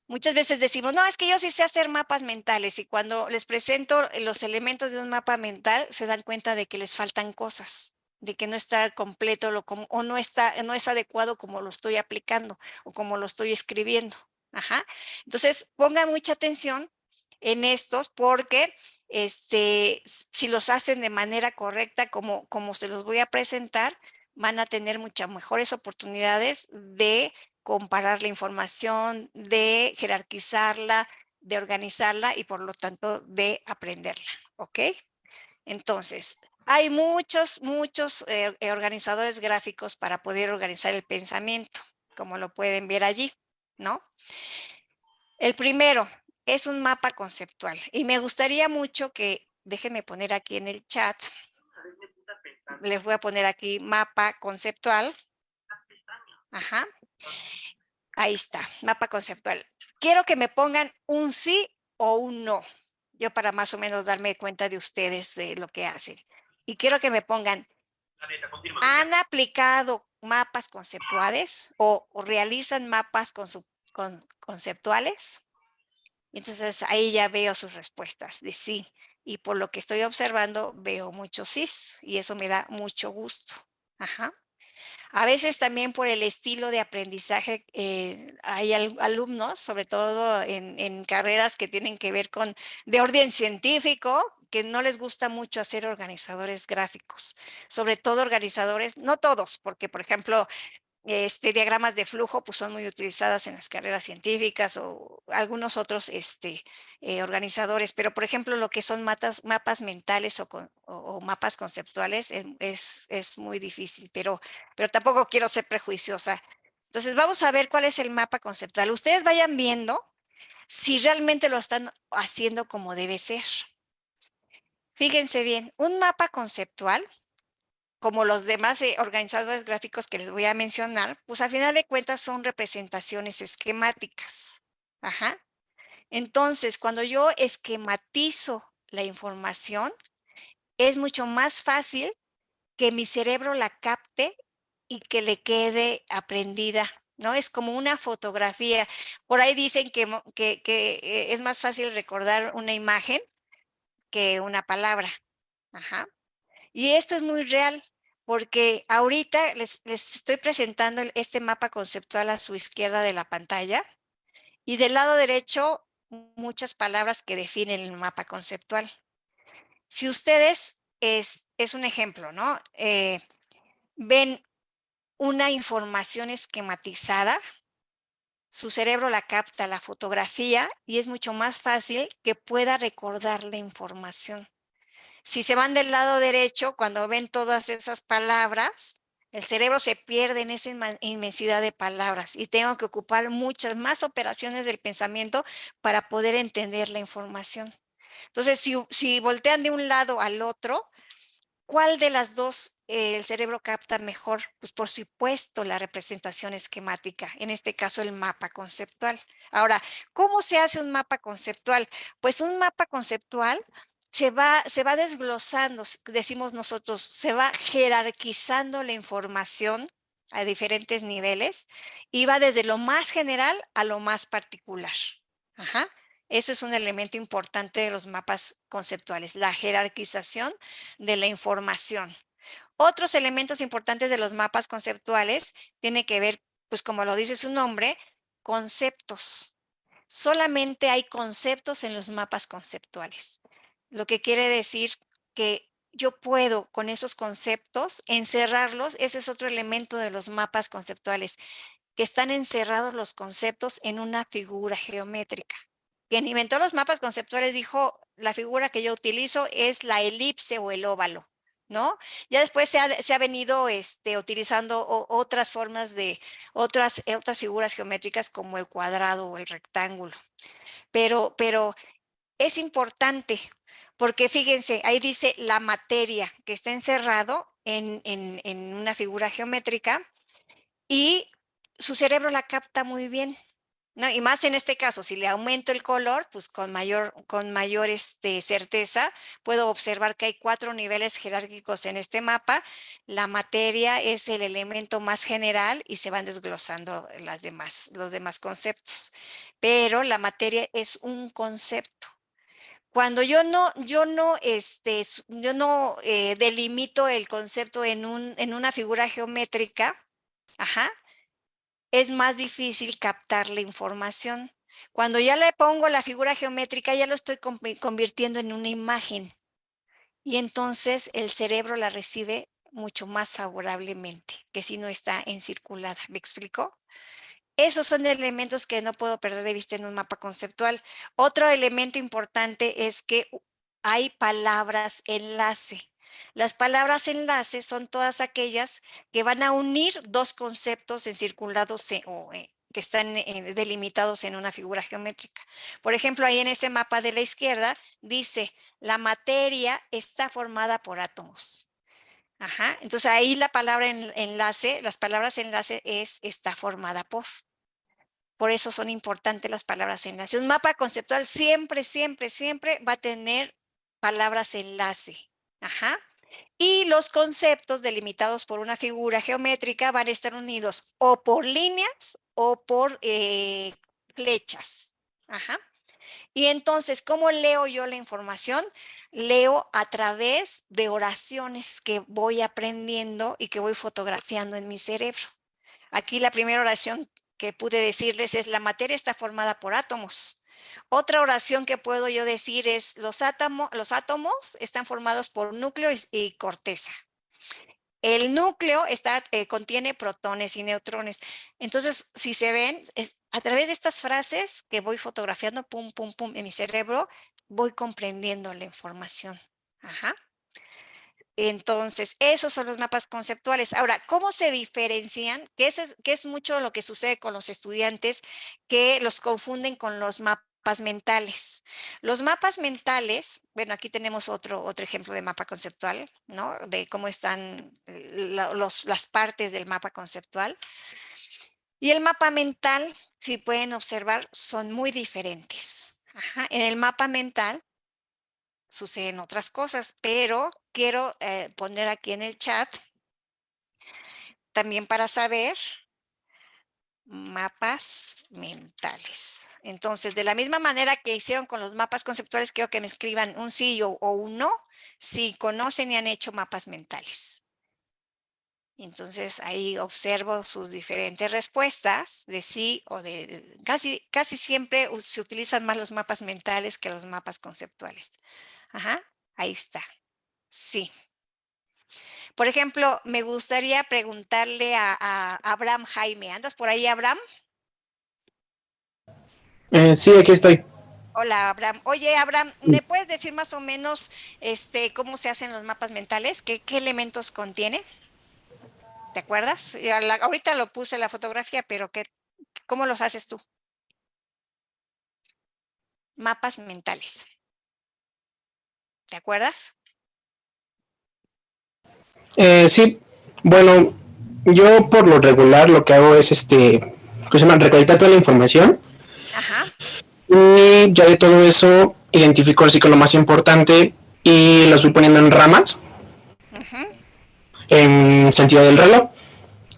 muchas veces decimos, no, es que yo sí sé hacer mapas mentales y cuando les presento los elementos de un mapa mental se dan cuenta de que les faltan cosas, de que no está completo o no es adecuado como lo estoy aplicando o como lo estoy escribiendo. Ajá. Entonces, pongan mucha atención en estos porque si los hacen de manera correcta como se los voy a presentar, van a tener muchas mejores oportunidades de comparar la información, de jerarquizarla, de organizarla y por lo tanto de aprenderla, ¿ok? Entonces, hay muchos organizadores gráficos para poder organizar el pensamiento, como lo pueden ver allí, ¿no? El primero es un mapa conceptual y me gustaría mucho que, déjenme poner aquí en el chat, les voy a poner aquí mapa conceptual. Ajá. Ahí está, mapa conceptual. Quiero que me pongan un sí o un no. Yo para más o menos darme cuenta de ustedes de lo que hacen. Y quiero que me pongan, ¿han aplicado mapas conceptuales o realizan mapas conceptuales? Entonces ahí ya veo sus respuestas de sí. Y por lo que estoy observando, veo muchos sís y eso me da mucho gusto. Ajá. A veces también por el estilo de aprendizaje, hay alumnos, sobre todo en carreras que tienen que ver de orden científico, que no les gusta mucho hacer organizadores gráficos, sobre todo organizadores, no todos, porque por ejemplo, diagramas de flujo pues son muy utilizadas en las carreras científicas o algunos otros organizadores, pero por ejemplo lo que son mapas mentales o mapas conceptuales es muy difícil, pero tampoco quiero ser prejuiciosa. Entonces vamos a ver cuál es el mapa conceptual. Ustedes vayan viendo si realmente lo están haciendo como debe ser. Fíjense bien, un mapa conceptual como los demás organizadores gráficos que les voy a mencionar, pues al final de cuentas son representaciones esquemáticas. Ajá. Entonces, cuando yo esquematizo la información, es mucho más fácil que mi cerebro la capte y que le quede aprendida, ¿no? Es como una fotografía. Por ahí dicen que es más fácil recordar una imagen que una palabra. Ajá. Y esto es muy real, porque ahorita les estoy presentando este mapa conceptual a su izquierda de la pantalla y del lado derecho muchas palabras que definen el mapa conceptual. Si ustedes, es un ejemplo, ¿no? Ven una información esquematizada, su cerebro la capta, la fotografía, y es mucho más fácil que pueda recordar la información. Si se van del lado derecho, cuando ven todas esas palabras, el cerebro se pierde en esa inmensidad de palabras y tengo que ocupar muchas más operaciones del pensamiento para poder entender la información. Entonces, si voltean de un lado al otro, ¿cuál de las dos el cerebro capta mejor? Pues por supuesto la representación esquemática, en este caso el mapa conceptual. Ahora, ¿cómo se hace un mapa conceptual? Pues un mapa conceptual se va desglosando, decimos nosotros, se va jerarquizando la información a diferentes niveles y va desde lo más general a lo más particular. Ajá. Eso es un elemento importante de los mapas conceptuales, la jerarquización de la información. Otros elementos importantes de los mapas conceptuales tiene que ver, pues como lo dice su nombre, conceptos. Solamente hay conceptos en los mapas conceptuales, lo que quiere decir que yo puedo con esos conceptos encerrarlos. Ese es otro elemento de los mapas conceptuales, que están encerrados los conceptos en una figura geométrica. Quien inventó los mapas conceptuales dijo, la figura que yo utilizo es la elipse o el óvalo, ¿no? Ya después se ha venido utilizando otras formas de, otras figuras geométricas como el cuadrado o el rectángulo. Pero es importante porque fíjense, ahí dice la materia que está encerrado en una figura geométrica y su cerebro la capta muy bien, ¿no? Y más en este caso, si le aumento el color, pues con mayor certeza puedo observar que hay 4 niveles jerárquicos en este mapa. La materia es el elemento más general y se van desglosando los demás conceptos. Pero la materia es un concepto. Cuando yo no delimito el concepto en una figura geométrica, ajá, es más difícil captar la información. Cuando ya le pongo la figura geométrica, ya lo estoy convirtiendo en una imagen y entonces el cerebro la recibe mucho más favorablemente que si no está encirculada. ¿Me explico? Esos son elementos que no puedo perder de vista en un mapa conceptual. Otro elemento importante es que hay palabras enlace. Las palabras enlace son todas aquellas que van a unir dos conceptos encirculados que están delimitados en una figura geométrica. Por ejemplo, ahí en ese mapa de la izquierda dice, la materia está formada por átomos. Ajá. Entonces ahí la palabra enlace, las palabras enlace está formada por. Por eso son importantes las palabras enlace. Un mapa conceptual siempre, siempre, siempre va a tener palabras enlace. Ajá. Y los conceptos delimitados por una figura geométrica van a estar unidos o por líneas o por flechas. Ajá. Y entonces, ¿cómo leo yo la información? Leo a través de oraciones que voy aprendiendo y que voy fotografiando en mi cerebro. Aquí la primera oración que pude decirles es: la materia está formada por átomos. Otra oración que puedo yo decir es: los átomos están formados por núcleo y corteza. El núcleo contiene protones y neutrones. Entonces, si se ven, a través de estas frases que voy fotografiando, pum, pum, pum, en mi cerebro, voy comprendiendo la información. Ajá. Entonces, esos son los mapas conceptuales. Ahora, ¿cómo se diferencian? Que es mucho lo que sucede con los estudiantes, que los confunden con los mapas mapas mentales. Los mapas mentales, bueno, aquí tenemos otro ejemplo de mapa conceptual, ¿no? De cómo están las partes del mapa conceptual. Y el mapa mental, si pueden observar, son muy diferentes. Ajá. En el mapa mental suceden otras cosas, pero quiero poner aquí en el chat también para saber mapas mentales. Entonces, de la misma manera que hicieron con los mapas conceptuales, quiero que me escriban un sí o un no si conocen y han hecho mapas mentales. Entonces, ahí observo sus diferentes respuestas de sí o de... Casi siempre se utilizan más los mapas mentales que los mapas conceptuales. Ajá, ahí está. Sí. Por ejemplo, me gustaría preguntarle a Abraham Jaime. ¿Andas por ahí, Abraham? Sí, aquí estoy. Hola, Abraham. Oye, Abraham, ¿me puedes decir más o menos cómo se hacen los mapas mentales? ¿Qué elementos contiene? ¿Te acuerdas? Ahorita lo puse la fotografía, pero ¿cómo los haces tú? Mapas mentales. ¿Te acuerdas? Sí, bueno, yo por lo regular lo que hago es ¿cómo se llama? Recolectar toda la información Ajá. y ya de todo eso identifico así que lo más importante y los voy poniendo en ramas Ujú. en sentido del reloj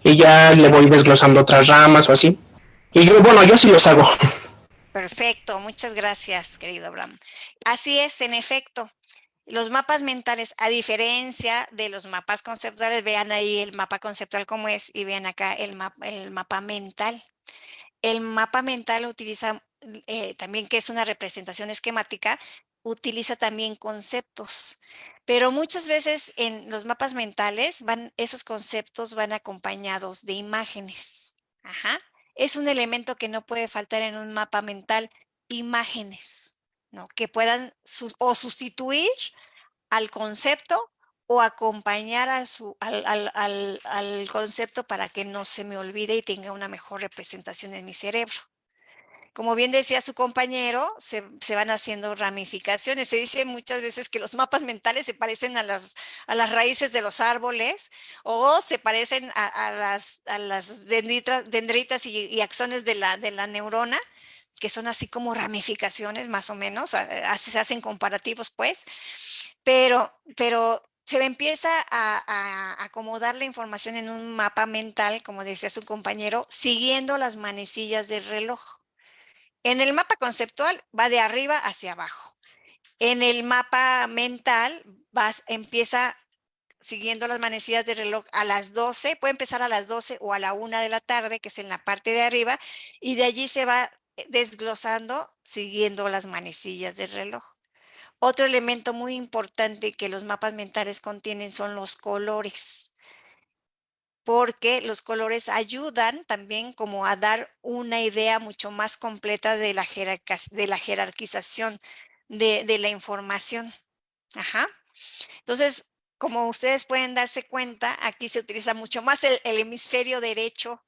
y ya le voy desglosando otras ramas o así. Y yo sí los hago. Perfecto, muchas gracias, querido Abraham. Así es, en efecto. Los mapas mentales, a diferencia de los mapas conceptuales, vean ahí el mapa conceptual como es y vean acá el mapa mental. El mapa mental utiliza también, que es una representación esquemática, utiliza también conceptos. Pero muchas veces en los mapas mentales esos conceptos van acompañados de imágenes. Ajá. Es un elemento que no puede faltar en un mapa mental, imágenes, ¿no? Que puedan o sustituir al concepto o acompañar al concepto para que no se me olvide y tenga una mejor representación en mi cerebro. Como bien decía su compañero, se van haciendo ramificaciones. Se dice muchas veces que los mapas mentales se parecen a las raíces de los árboles o se parecen a las dendritas y axones de la neurona, que son así como ramificaciones más o menos, se hacen comparativos pues, pero se empieza a acomodar la información en un mapa mental, como decía su compañero, siguiendo las manecillas del reloj. En el mapa conceptual va de arriba hacia abajo. En el mapa mental empieza siguiendo las manecillas del reloj a las 12, puede empezar a las 12 o a la 1 de la tarde, que es en la parte de arriba, y de allí se va desglosando siguiendo las manecillas del reloj. Otro elemento muy importante que los mapas mentales contienen son los colores, porque los colores ayudan también como a dar una idea mucho más completa de la jerarquización de la información. Ajá. Entonces, como ustedes pueden darse cuenta, aquí se utiliza mucho más el hemisferio derecho,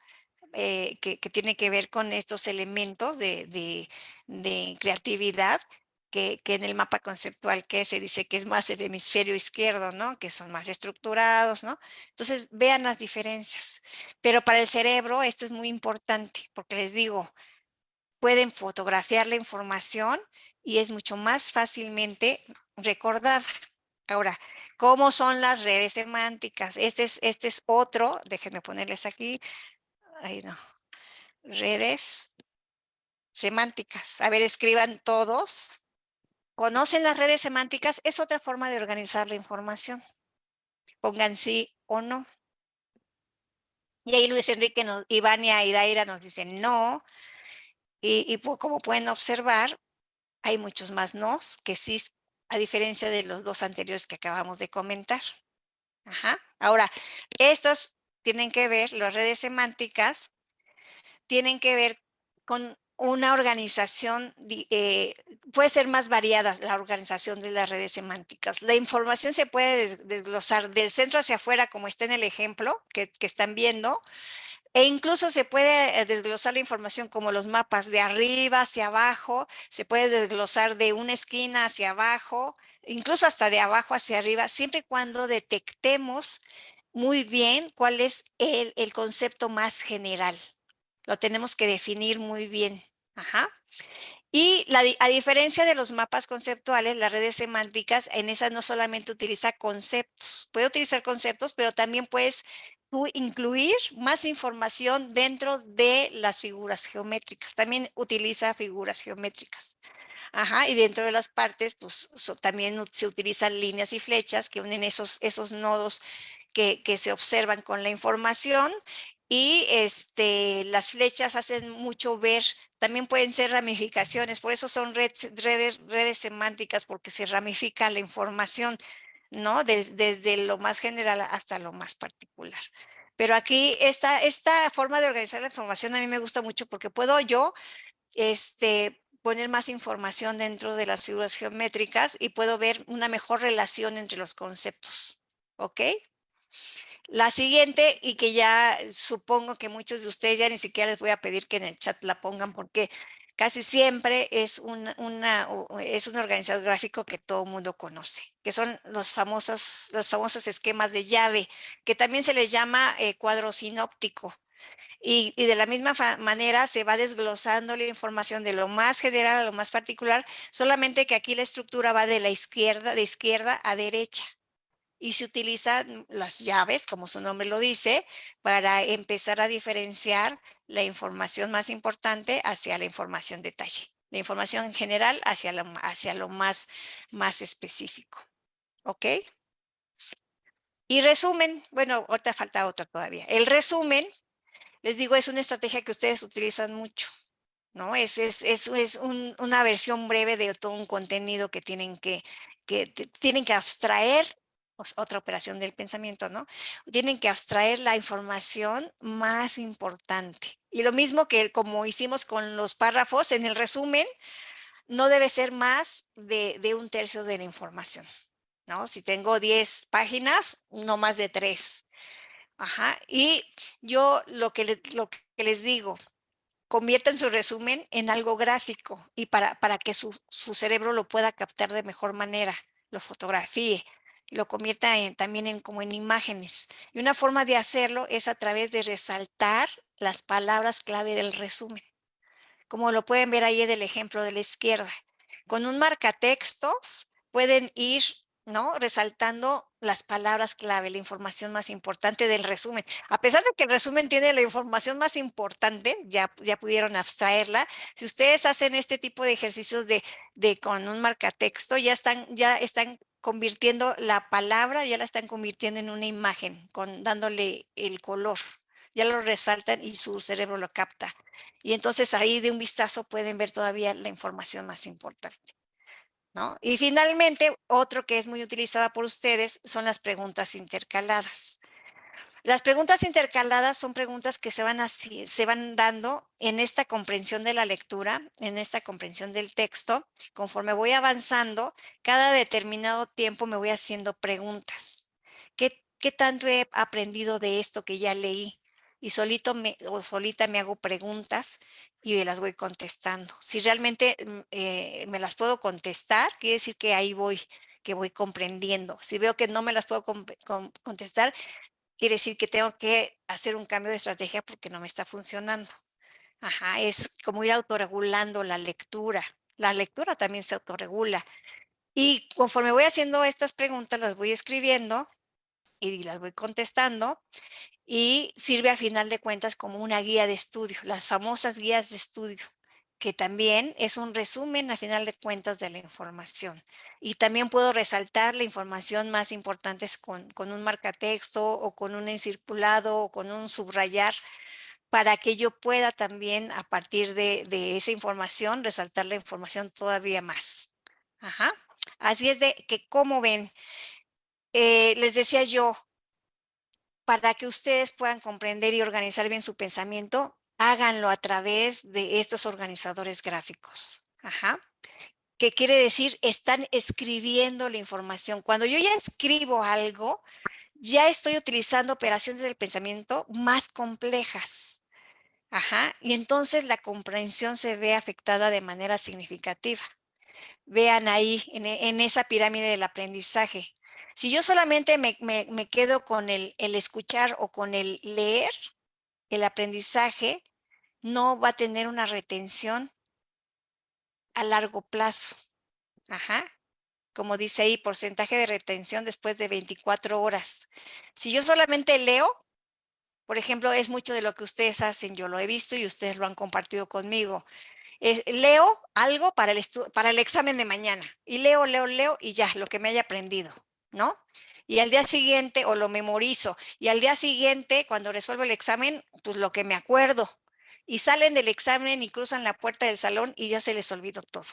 que tiene que ver con estos elementos de creatividad, que en el mapa conceptual, que se dice que es más el hemisferio izquierdo, ¿no? Que son más estructurados, ¿no? Entonces, vean las diferencias. Pero para el cerebro esto es muy importante, porque les digo, pueden fotografiar la información y es mucho más fácilmente recordada. Ahora, ¿cómo son las redes semánticas? Este es otro, déjenme ponerles aquí, ahí no, redes semánticas. A ver, escriban todos. ¿Conocen las redes semánticas? Es otra forma de organizar la información. Pongan sí o no. Y ahí Luis Enrique, Ivania y Daira nos dicen no. Y como pueden observar, hay muchos más nos que sí, a diferencia de los dos anteriores que acabamos de comentar. Ajá. Ahora, estos tienen que ver, las redes semánticas tienen que ver con una organización, puede ser más variada la organización de las redes semánticas. La información se puede desglosar del centro hacia afuera, como está en el ejemplo que están viendo, E incluso se puede desglosar la información como los mapas de arriba hacia abajo, se puede desglosar de una esquina hacia abajo, incluso hasta de abajo hacia arriba, siempre y cuando detectemos muy bien cuál es el concepto más general. Lo tenemos que definir muy bien. Ajá. Y a diferencia de los mapas conceptuales, las redes semánticas, en esas no solamente utiliza conceptos, puede utilizar conceptos, pero también puedes tú incluir más información dentro de las figuras geométricas. También utiliza figuras geométricas. Ajá, y dentro de las partes, pues también se utilizan líneas y flechas que unen esos nodos que se observan con la información. Y las flechas hacen mucho ver, también pueden ser ramificaciones, por eso son redes semánticas, porque se ramifica la información, ¿no? Desde lo más general hasta lo más particular. Pero aquí esta forma de organizar la información a mí me gusta mucho porque puedo yo poner más información dentro de las figuras geométricas y puedo ver una mejor relación entre los conceptos. ¿Ok? La siguiente, y que ya supongo que muchos de ustedes ya ni siquiera les voy a pedir que en el chat la pongan porque casi siempre es un organizador gráfico que todo el mundo conoce, que son los famosos esquemas de llave, que también se les llama cuadro sinóptico. Y de la misma manera se va desglosando la información de lo más general a lo más particular, solamente que aquí la estructura va de izquierda a derecha. Y se utilizan las llaves, como su nombre lo dice, para empezar a diferenciar la información más importante hacia la información detalle. La información general hacia lo más específico. ¿Ok? Y resumen, bueno, ahorita falta otro todavía. El resumen, les digo, es una estrategia que ustedes utilizan mucho, ¿no? Es una versión breve de todo un contenido que tienen que abstraer, otra operación del pensamiento, ¿no? Tienen que abstraer la información más importante. Y lo mismo que como hicimos con los párrafos, en el resumen, no debe ser más de un tercio de la información, ¿no? Si tengo 10 páginas, no más de 3. Ajá. Y yo lo que les digo, conviertan su resumen en algo gráfico y para que su cerebro lo pueda captar de mejor manera, lo fotografíe, lo convierta también como en imágenes. Y una forma de hacerlo es a través de resaltar las palabras clave del resumen, como lo pueden ver ahí del ejemplo de la izquierda. Con un marcatextos pueden ir, ¿no? Resaltando las palabras clave, la información más importante del resumen. A pesar de que el resumen tiene la información más importante, ya pudieron abstraerla. Si ustedes hacen este tipo de ejercicios con un marcatexto, ya están convirtiendo la palabra, ya la están convirtiendo en una imagen, dándole el color. Ya lo resaltan y su cerebro lo capta. Y entonces ahí de un vistazo pueden ver todavía la información más importante, ¿no? Y finalmente, otro que es muy utilizada por ustedes son las preguntas intercaladas. Las preguntas intercaladas son preguntas que se van dando en esta comprensión de la lectura, en esta comprensión del texto. Conforme voy avanzando, cada determinado tiempo me voy haciendo preguntas. ¿Qué tanto he aprendido de esto que ya leí? Y solita me hago preguntas y me las voy contestando. Si realmente me las puedo contestar, quiere decir que ahí que voy comprendiendo. Si veo que no me las puedo contestar, quiere decir que tengo que hacer un cambio de estrategia porque no me está funcionando. Ajá, es como ir autorregulando la lectura. La lectura también se autorregula. Y conforme voy haciendo estas preguntas, las voy escribiendo y las voy contestando y sirve a final de cuentas como una guía de estudio, las famosas guías de estudio, que también es un resumen a final de cuentas de la información. Y también puedo resaltar la información más importante con un marcatexto o con un encirculado o con un subrayar para que yo pueda también a partir de esa información resaltar la información todavía más. Ajá. Así es de que, como ven, les decía yo, para que ustedes puedan comprender y organizar bien su pensamiento, háganlo a través de estos organizadores gráficos. Ajá. ¿Qué quiere decir? Están escribiendo la información. Cuando yo ya escribo algo, ya estoy utilizando operaciones del pensamiento más complejas. Ajá, y entonces la comprensión se ve afectada de manera significativa. Vean ahí en esa pirámide del aprendizaje. Si yo solamente me quedo con el escuchar o con el leer, el aprendizaje no va a tener una retención a largo plazo. Ajá. Como dice ahí, porcentaje de retención después de 24 horas. Si yo solamente leo, por ejemplo, es mucho de lo que ustedes hacen, yo lo he visto y ustedes lo han compartido conmigo. Leo algo para el examen de mañana y leo y ya, lo que me haya aprendido, ¿no? Y al día siguiente, o lo memorizo, y al día siguiente, cuando resuelvo el examen, pues lo que me acuerdo. Y salen del examen y cruzan la puerta del salón y ya se les olvidó todo.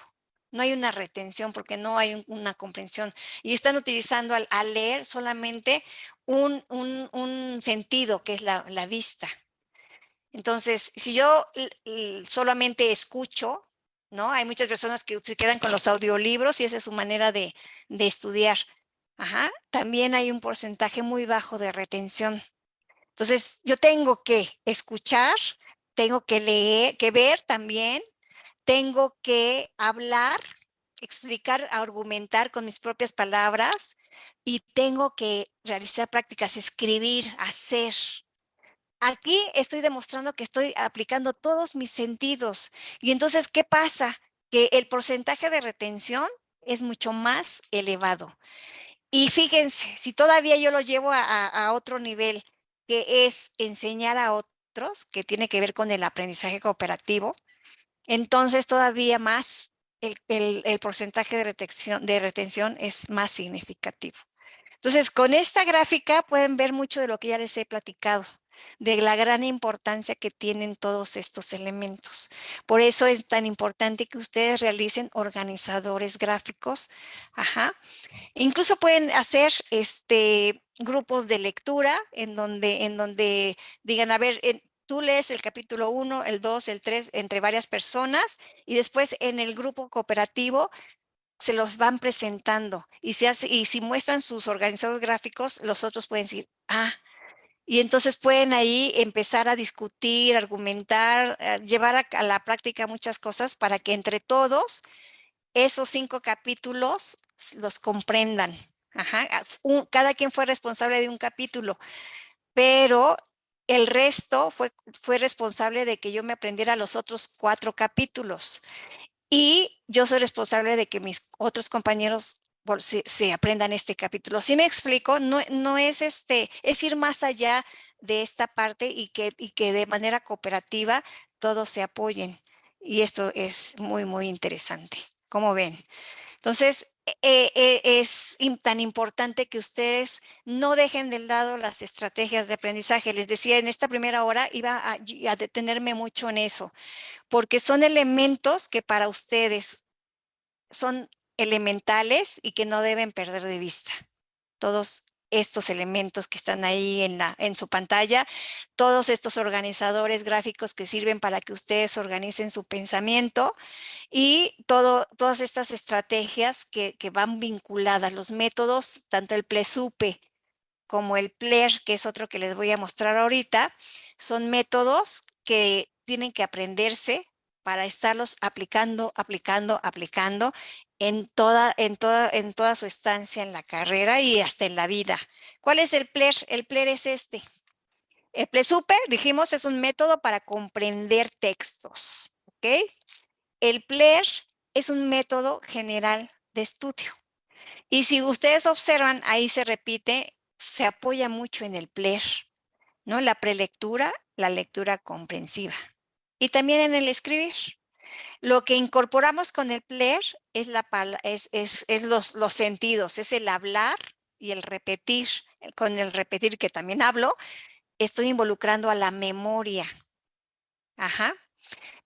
No hay una retención porque no hay una comprensión. Y están utilizando al leer solamente un sentido, que es la vista. Entonces, si yo solamente escucho, ¿no? Hay muchas personas que se quedan con los audiolibros y esa es su manera de estudiar. Ajá. También hay un porcentaje muy bajo de retención. Entonces, yo tengo que escuchar, tengo que leer, que ver también, tengo que hablar, explicar, argumentar con mis propias palabras y tengo que realizar prácticas, escribir, hacer. Aquí estoy demostrando que estoy aplicando todos mis sentidos. Y entonces, ¿qué pasa? Que el porcentaje de retención es mucho más elevado. Y fíjense, si todavía yo lo llevo a otro nivel, que es enseñar a otros, que tiene que ver con el aprendizaje cooperativo, entonces todavía más el porcentaje de retención es más significativo. Entonces, con esta gráfica pueden ver mucho de lo que ya les he platicado, de la gran importancia que tienen todos estos elementos. Por eso es tan importante que ustedes realicen organizadores gráficos. Ajá. Incluso pueden hacer grupos de lectura en donde digan, a ver, tú lees el capítulo 1, el 2, el 3, entre varias personas, y después en el grupo cooperativo se los van presentando y si muestran sus organizados gráficos, los otros pueden decir, y entonces pueden ahí empezar a discutir, argumentar, llevar a la práctica muchas cosas para que entre todos esos 5 capítulos los comprendan. Ajá. Cada quien fue responsable de un capítulo, pero el resto fue responsable de que yo me aprendiera los otros 4 capítulos. Y yo soy responsable de que mis otros compañeros se aprendan este capítulo. ¿Sí me explico? No es es ir más allá de esta parte y que de manera cooperativa todos se apoyen. Y esto es muy, muy interesante. ¿Cómo ven? Entonces, es tan importante que ustedes no dejen de lado las estrategias de aprendizaje. Les decía, en esta primera hora iba a detenerme mucho en eso, porque son elementos que para ustedes son elementales y que no deben perder de vista. Todos estos elementos que están ahí en su pantalla, todos estos organizadores gráficos que sirven para que ustedes organicen su pensamiento y todas estas estrategias que van vinculadas, los métodos, tanto el PLESUPE como el PLER, que es otro que les voy a mostrar ahorita, son métodos que tienen que aprenderse para estarlos aplicando en toda su estancia en la carrera y hasta en la vida. ¿Cuál es el PLER? El PLER es este. El PLESUPE, dijimos, es un método para comprender textos, ¿ok? El PLER es un método general de estudio. Y si ustedes observan, ahí se repite, se apoya mucho en el PLER, ¿no? La prelectura, la lectura comprensiva. Y también en el escribir. Lo que incorporamos con el PLER es los sentidos, es el hablar y el repetir. Con el repetir, que también hablo, estoy involucrando a la memoria. Ajá.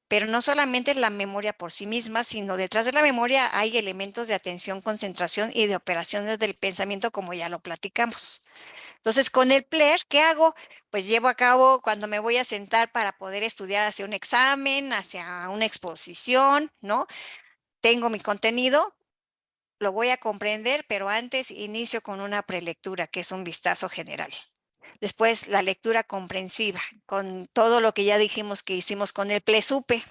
Pero no solamente es la memoria por sí misma, sino detrás de la memoria hay elementos de atención, concentración y de operaciones del pensamiento, como ya lo platicamos. Entonces, con el PLER, ¿qué hago? Pues llevo a cabo cuando me voy a sentar para poder estudiar hacia un examen, hacia una exposición, ¿no? Tengo mi contenido, lo voy a comprender, pero antes inicio con una prelectura, que es un vistazo general. Después la lectura comprensiva, con todo lo que ya dijimos que hicimos con el plesupe.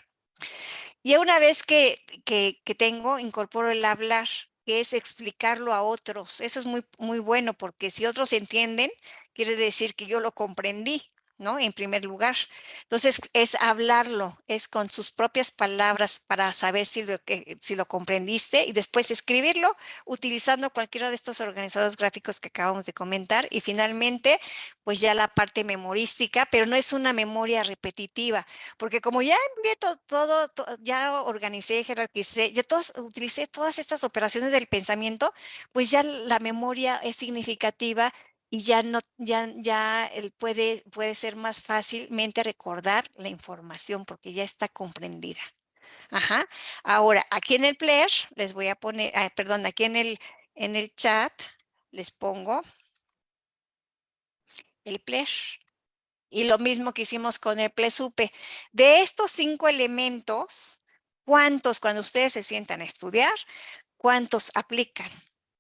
Y una vez que tengo, incorporo el hablar, que es explicarlo a otros. Eso es muy, muy bueno, porque si otros entienden, quiere decir que yo lo comprendí, ¿no? En primer lugar. Entonces, es hablarlo, es con sus propias palabras para saber si lo comprendiste y después escribirlo utilizando cualquiera de estos organizadores gráficos que acabamos de comentar. Y finalmente, pues ya la parte memorística, pero no es una memoria repetitiva, porque como ya envié ya organicé, jerarquicé, utilicé todas estas operaciones del pensamiento, pues ya la memoria es significativa y ya no, ya puede ser más fácilmente recordar la información porque ya está comprendida. Ajá. Ahora, aquí en el player les voy a poner, perdón, aquí en el chat les pongo el player. Y lo mismo que hicimos con el plesupe. De estos 5 elementos, ¿cuántos, cuando ustedes se sientan a estudiar, cuántos aplican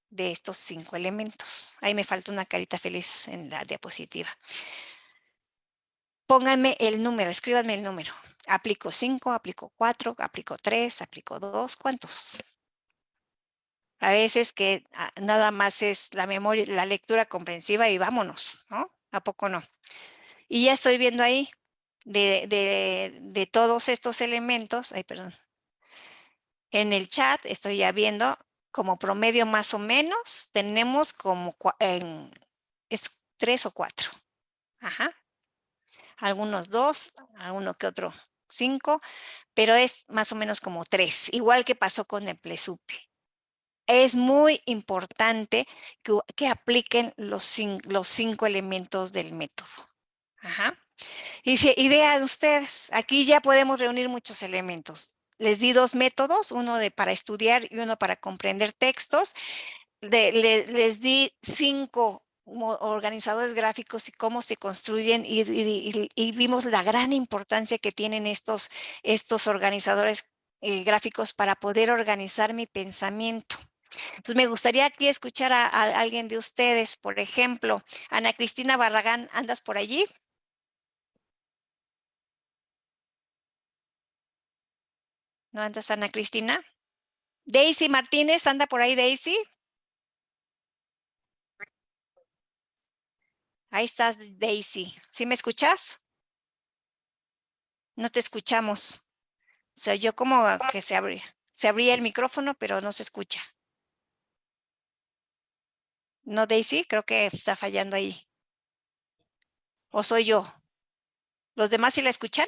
de estos 5 elementos? Ahí me falta una carita feliz en la diapositiva. Pónganme el número, escríbanme el número. ¿Aplico 5, aplico 4, aplico 3, aplico 2? ¿Cuántos? A veces que nada más es la memoria, la lectura comprensiva y vámonos, ¿no? ¿A poco no? Y ya estoy viendo ahí de todos estos elementos, ay, perdón, en el chat estoy ya viendo como promedio más o menos, tenemos como es 3 o 4. Ajá. Algunos 2, alguno que otro 5, pero es más o menos como 3, igual que pasó con el plesupe. Es muy importante que apliquen los 5 elementos del método. Ajá. Y vean ustedes, aquí ya podemos reunir muchos elementos. Les di 2 métodos, uno para estudiar y uno para comprender textos. Les di 5 organizadores gráficos y cómo se construyen y vimos la gran importancia que tienen estos organizadores gráficos para poder organizar mi pensamiento. Pues me gustaría aquí escuchar a alguien de ustedes, por ejemplo, Ana Cristina Barragán, ¿andas por allí? ¿No andas, Ana Cristina? Daisy Martínez, ¿anda por ahí Daisy? Ahí estás, Daisy. ¿Sí me escuchas? No te escuchamos. O sea, yo como que se abría el micrófono, pero no se escucha. ¿No, Daisy? Creo que está fallando ahí. ¿O soy yo? ¿Los demás sí la escuchan?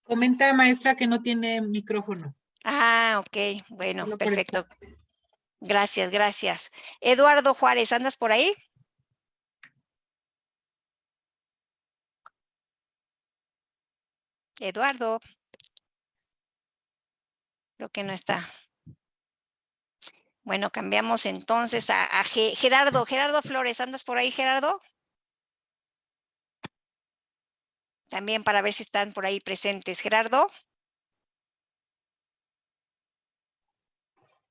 Comenta, maestra, que no tiene micrófono. Ah, ok. Bueno, Solo por el perfecto. chat. Gracias, gracias. Eduardo Juárez, ¿andas por ahí? Eduardo. Creo que no está. Bueno, cambiamos entonces a Gerardo. Gerardo Flores, ¿andas por ahí, Gerardo? También para ver si están por ahí presentes. Gerardo.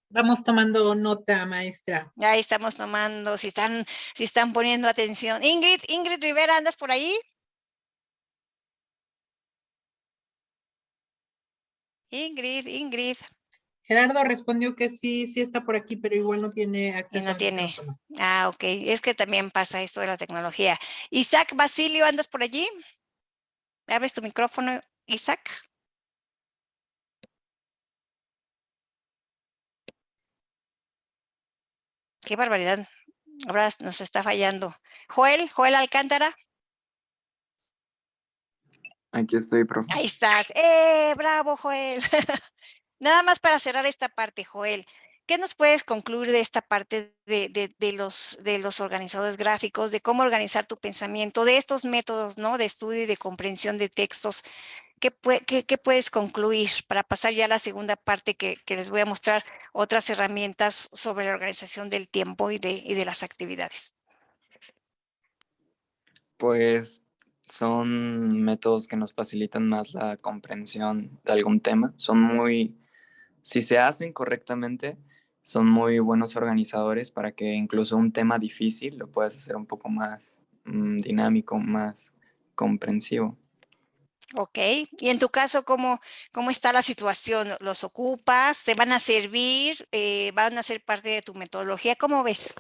Vamos tomando nota, maestra. Ahí estamos tomando, si están poniendo atención. Ingrid Rivera, ¿andas por ahí? Ingrid. Gerardo respondió que sí, sí está por aquí, pero igual no tiene Y acceso no al tiene. micrófono. Ah, ok. Es que también pasa esto de la tecnología. Isaac Basilio, ¿andas por allí? ¿Abres tu micrófono, Isaac? Qué barbaridad. Ahora nos está fallando. Joel Alcántara. Aquí estoy, profe. Ahí estás. Bravo, Joel. Nada más para cerrar esta parte, Joel. ¿Qué nos puedes concluir de esta parte de los organizadores gráficos, de cómo organizar tu pensamiento, de estos métodos, ¿no? De estudio y de comprensión de textos? ¿Qué puedes concluir para pasar ya a la segunda parte que les voy a mostrar otras herramientas sobre la organización del tiempo y de las actividades? Pues son métodos que nos facilitan más la comprensión de algún tema. Si se hacen correctamente, son muy buenos organizadores para que incluso un tema difícil lo puedas hacer un poco más dinámico, más comprensivo. Ok, y en tu caso, ¿cómo está la situación? ¿Los ocupas? ¿Te van a servir? ¿Van a ser parte de tu metodología? ¿Cómo ves?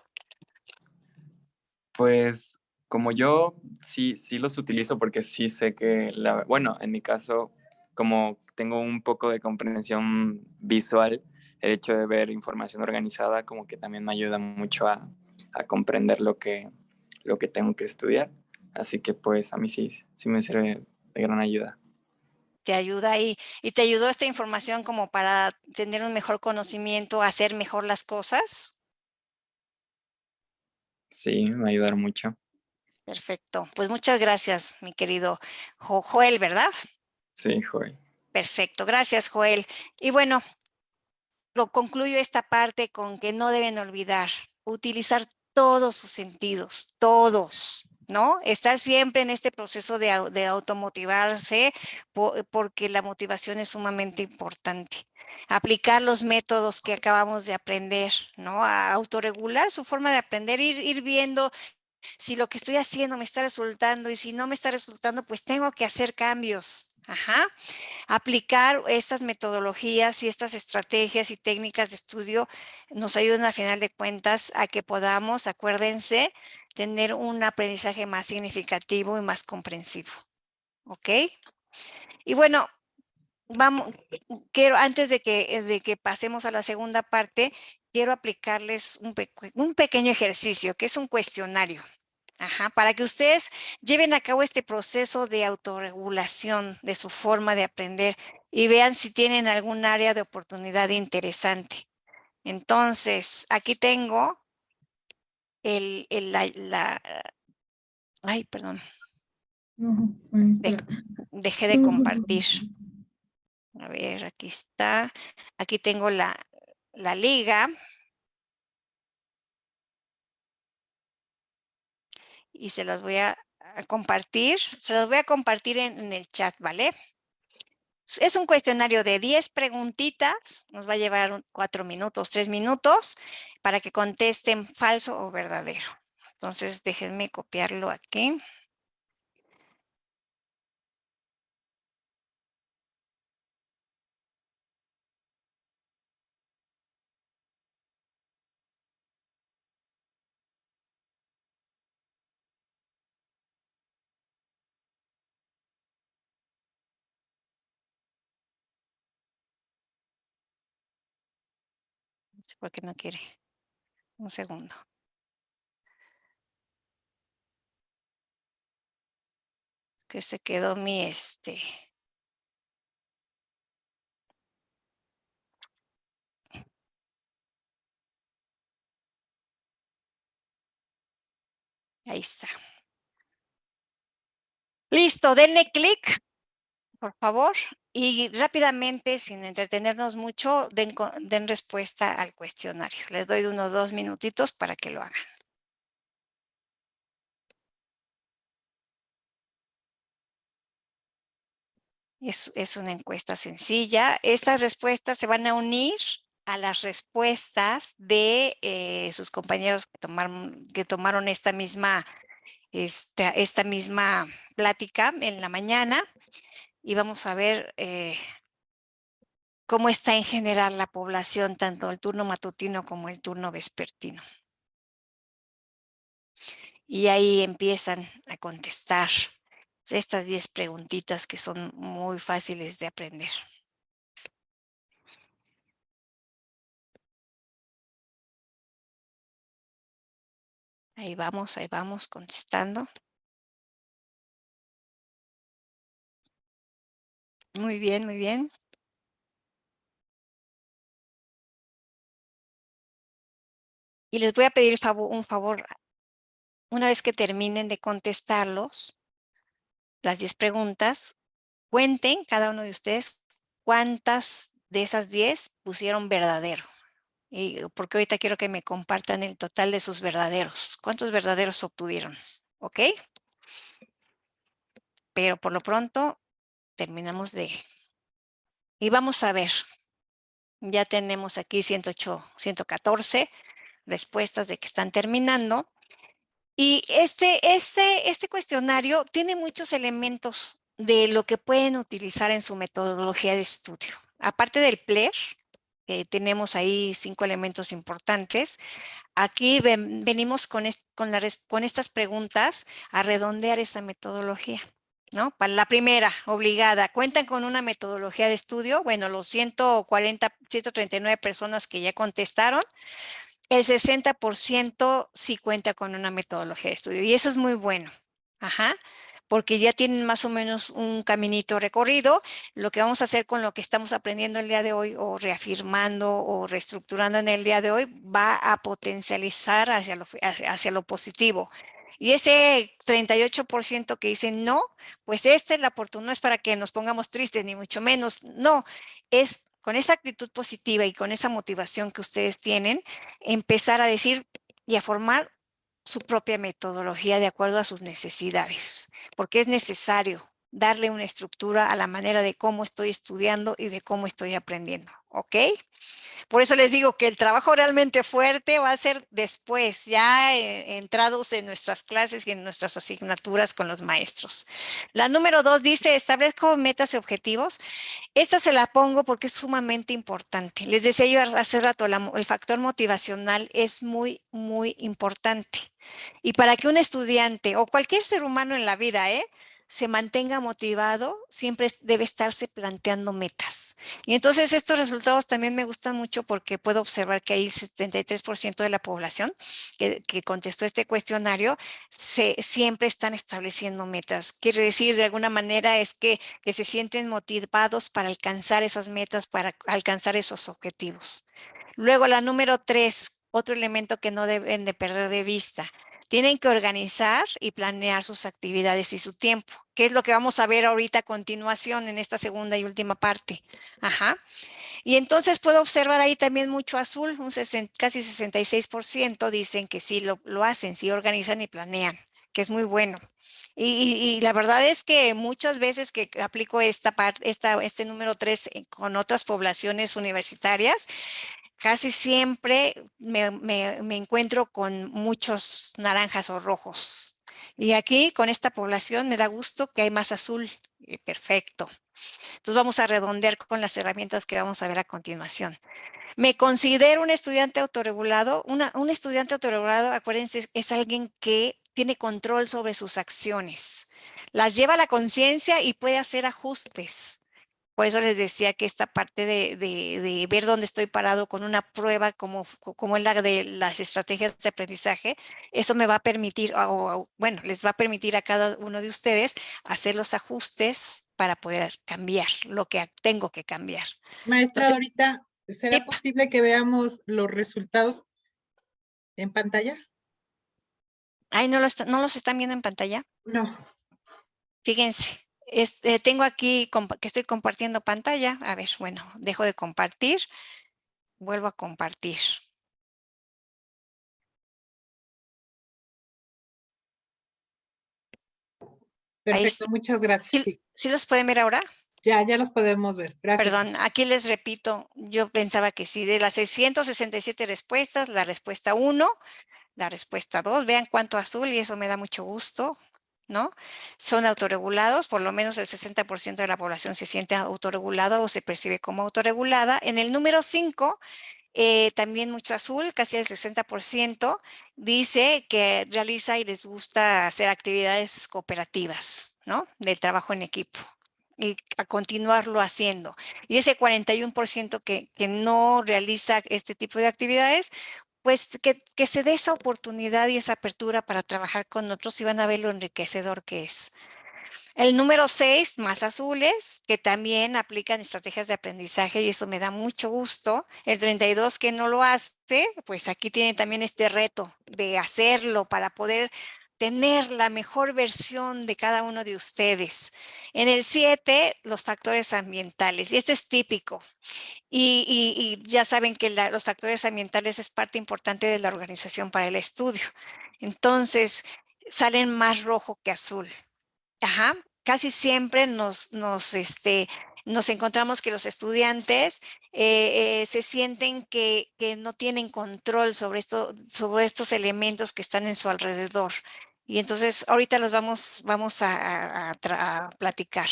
Pues como yo sí los utilizo porque sí sé que, bueno, en mi caso, como tengo un poco de comprensión visual, el hecho de ver información organizada como que también me ayuda mucho a comprender lo que tengo que estudiar. Así que pues a mí sí me sirve de gran ayuda. Te ayuda y te ayudó esta información como para tener un mejor conocimiento, hacer mejor las cosas. Sí, me ayudaron mucho. Perfecto. Pues muchas gracias, mi querido Joel, ¿verdad? Sí, Joel. Perfecto. Gracias, Joel. Y bueno, lo concluyo esta parte con que no deben olvidar utilizar todos sus sentidos, todos, ¿no? Estar siempre en este proceso de automotivarse porque la motivación es sumamente importante. Aplicar los métodos que acabamos de aprender, ¿no? A autorregular su forma de aprender, ir viendo si lo que estoy haciendo me está resultando y si no me está resultando, pues tengo que hacer cambios. Ajá. Aplicar estas metodologías y estas estrategias y técnicas de estudio nos ayudan a final de cuentas a que podamos, acuérdense, tener un aprendizaje más significativo y más comprensivo. ¿Ok? Y bueno, vamos, quiero, antes de que pasemos a la segunda parte, quiero aplicarles un pequeño ejercicio, que es un cuestionario. Ajá, para que ustedes lleven a cabo este proceso de autorregulación de su forma de aprender y vean si tienen algún área de oportunidad interesante. Entonces, aquí tengo ay, perdón, No, maestra. dejé de compartir. A ver, aquí está. Aquí tengo la liga y se las voy a compartir. Se las voy a compartir en el chat, ¿vale? Es un cuestionario de 10 preguntitas, nos va a llevar 4 minutos, 3 minutos, para que contesten falso o verdadero. Entonces, déjenme copiarlo aquí. No sé por qué no quiere. Un segundo. Que se quedó ahí está. Listo, denle clic, por favor, y rápidamente, sin entretenernos mucho, den respuesta al cuestionario. Les doy unos 2 minutitos para que lo hagan. Es una encuesta sencilla. Estas respuestas se van a unir a las respuestas de sus compañeros que tomaron esta misma plática en la mañana y vamos a ver cómo está en general la población, tanto el turno matutino como el turno vespertino. Y ahí empiezan a contestar estas 10 preguntitas que son muy fáciles de aprender. Ahí vamos contestando. Muy bien, muy bien. Y les voy a pedir un favor, una vez que terminen de contestarlos, las 10 preguntas, cuenten cada uno de ustedes cuántas de esas 10 pusieron verdadero. Y porque ahorita quiero que me compartan el total de sus verdaderos. ¿Cuántos verdaderos obtuvieron? ¿Ok? Pero por lo pronto terminamos de... Y vamos a ver Ya tenemos aquí 108, 114 respuestas de que están terminando. Y este cuestionario tiene muchos elementos de lo que pueden utilizar en su metodología de estudio. Aparte del PLER, tenemos ahí 5 elementos importantes. Aquí venimos con estas preguntas a redondear esa metodología, ¿no? Para la primera, obligada, ¿cuentan con una metodología de estudio? Bueno, los 139 personas que ya contestaron, el 60% sí cuenta con una metodología de estudio y eso es muy bueno. Ajá. Porque ya tienen más o menos un caminito recorrido. Lo que vamos a hacer con lo que estamos aprendiendo el día de hoy o reafirmando o reestructurando en el día de hoy va a potencializar hacia lo positivo. Y ese 38% que dicen no, pues esta es la oportunidad, no es para que nos pongamos tristes ni mucho menos, no, es con esa actitud positiva y con esa motivación que ustedes tienen, empezar a decir y a formar su propia metodología de acuerdo a sus necesidades, porque es necesario darle una estructura a la manera de cómo estoy estudiando y de cómo estoy aprendiendo, ¿ok? Por eso les digo que el trabajo realmente fuerte va a ser después, ya entrados en nuestras clases y en nuestras asignaturas con los maestros. La número 2 dice, establezco metas y objetivos. Esta se la pongo porque es sumamente importante. Les decía yo hace rato, el factor motivacional es muy, muy importante. Y para que un estudiante o cualquier ser humano en la vida, se mantenga motivado, siempre debe estarse planteando metas. Y entonces estos resultados también me gustan mucho porque puedo observar que hay 73% de la población que contestó este cuestionario siempre están estableciendo metas. Quiere decir, de alguna manera, es que se sienten motivados para alcanzar esas metas, para alcanzar esos objetivos. Luego, la número 3, otro elemento que no deben de perder de vista. Tienen que organizar y planear sus actividades y su tiempo, que es lo que vamos a ver ahorita a continuación en esta segunda y última parte. Ajá. Y entonces puedo observar ahí también mucho azul, casi 66% dicen que sí lo hacen, sí organizan y planean, que es muy bueno. Y la verdad es que muchas veces que aplico este número 3 con otras poblaciones universitarias, casi siempre me encuentro con muchos naranjas o rojos. Y aquí con esta población me da gusto que hay más azul. Perfecto. Entonces vamos a redondear con las herramientas que vamos a ver a continuación. Me considero un estudiante autorregulado. Un estudiante autorregulado, acuérdense, es alguien que tiene control sobre sus acciones. Las lleva a la conciencia y puede hacer ajustes. Por eso les decía que esta parte de ver dónde estoy parado con una prueba como es la de las estrategias de aprendizaje, eso me va a permitir, bueno, les va a permitir a cada uno de ustedes hacer los ajustes para poder cambiar lo que tengo que cambiar. Maestra, Entonces, ahorita, ¿será sí, posible que veamos los resultados en pantalla? ¿no los están viendo en pantalla? No. Fíjense, tengo aquí que estoy compartiendo pantalla. A ver, bueno, dejo de compartir, vuelvo a compartir. Perfecto, muchas gracias. Sí. ¿Sí los pueden ver ahora? Ya los podemos ver. Gracias. Perdón, aquí les repito, yo pensaba que sí, de las 667 respuestas, la respuesta 1, la respuesta 2, vean cuánto azul y eso me da mucho gusto, ¿no? Son autorregulados, por lo menos el 60% de la población se siente autorregulada o se percibe como autorregulada. En el número 5, también mucho azul, casi el 60%, dice que realiza y les gusta hacer actividades cooperativas, ¿no? Del trabajo en equipo y a continuarlo haciendo. Y ese 41% que no realiza este tipo de actividades, pues que se dé esa oportunidad y esa apertura para trabajar con otros y van a ver lo enriquecedor que es. El número 6, más azules, que también aplican estrategias de aprendizaje y eso me da mucho gusto. El 32 que no lo hace, pues aquí tienen también este reto de hacerlo para poder tener la mejor versión de cada uno de ustedes. En el 7, los factores ambientales, y este es típico. Y ya saben que los factores ambientales es parte importante de la organización para el estudio. Entonces, salen más rojo que azul. Ajá, casi siempre nos encontramos que los estudiantes se sienten que no tienen control sobre sobre estos elementos que están en su alrededor. Y entonces ahorita los vamos a platicar.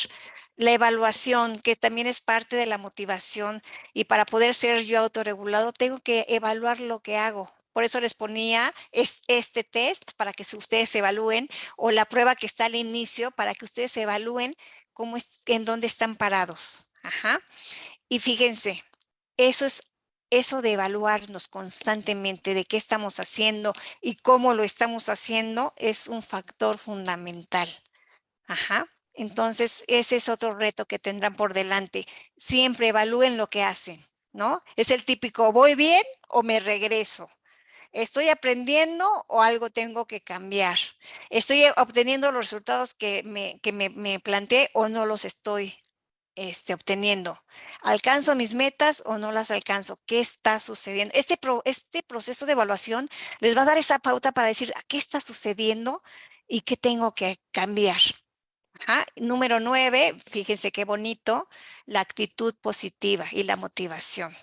La evaluación, que también es parte de la motivación, y para poder ser yo autorregulado, tengo que evaluar lo que hago. Por eso les ponía este test para que ustedes se evalúen, o la prueba que está al inicio para que ustedes se evalúen en dónde están parados. Ajá. Y fíjense, eso de evaluarnos constantemente de qué estamos haciendo y cómo lo estamos haciendo es un factor fundamental. Ajá. Entonces, ese es otro reto que tendrán por delante. Siempre evalúen lo que hacen, ¿no? Es el típico, ¿voy bien o me regreso? ¿Estoy aprendiendo o algo tengo que cambiar? ¿Estoy obteniendo los resultados que me planteé o no los estoy obteniendo? ¿Alcanzo mis metas o no las alcanzo? ¿Qué está sucediendo? Este proceso de evaluación les va a dar esa pauta para decir qué está sucediendo y qué tengo que cambiar. Ajá. Número 9, fíjense qué bonito, la actitud positiva y la motivación.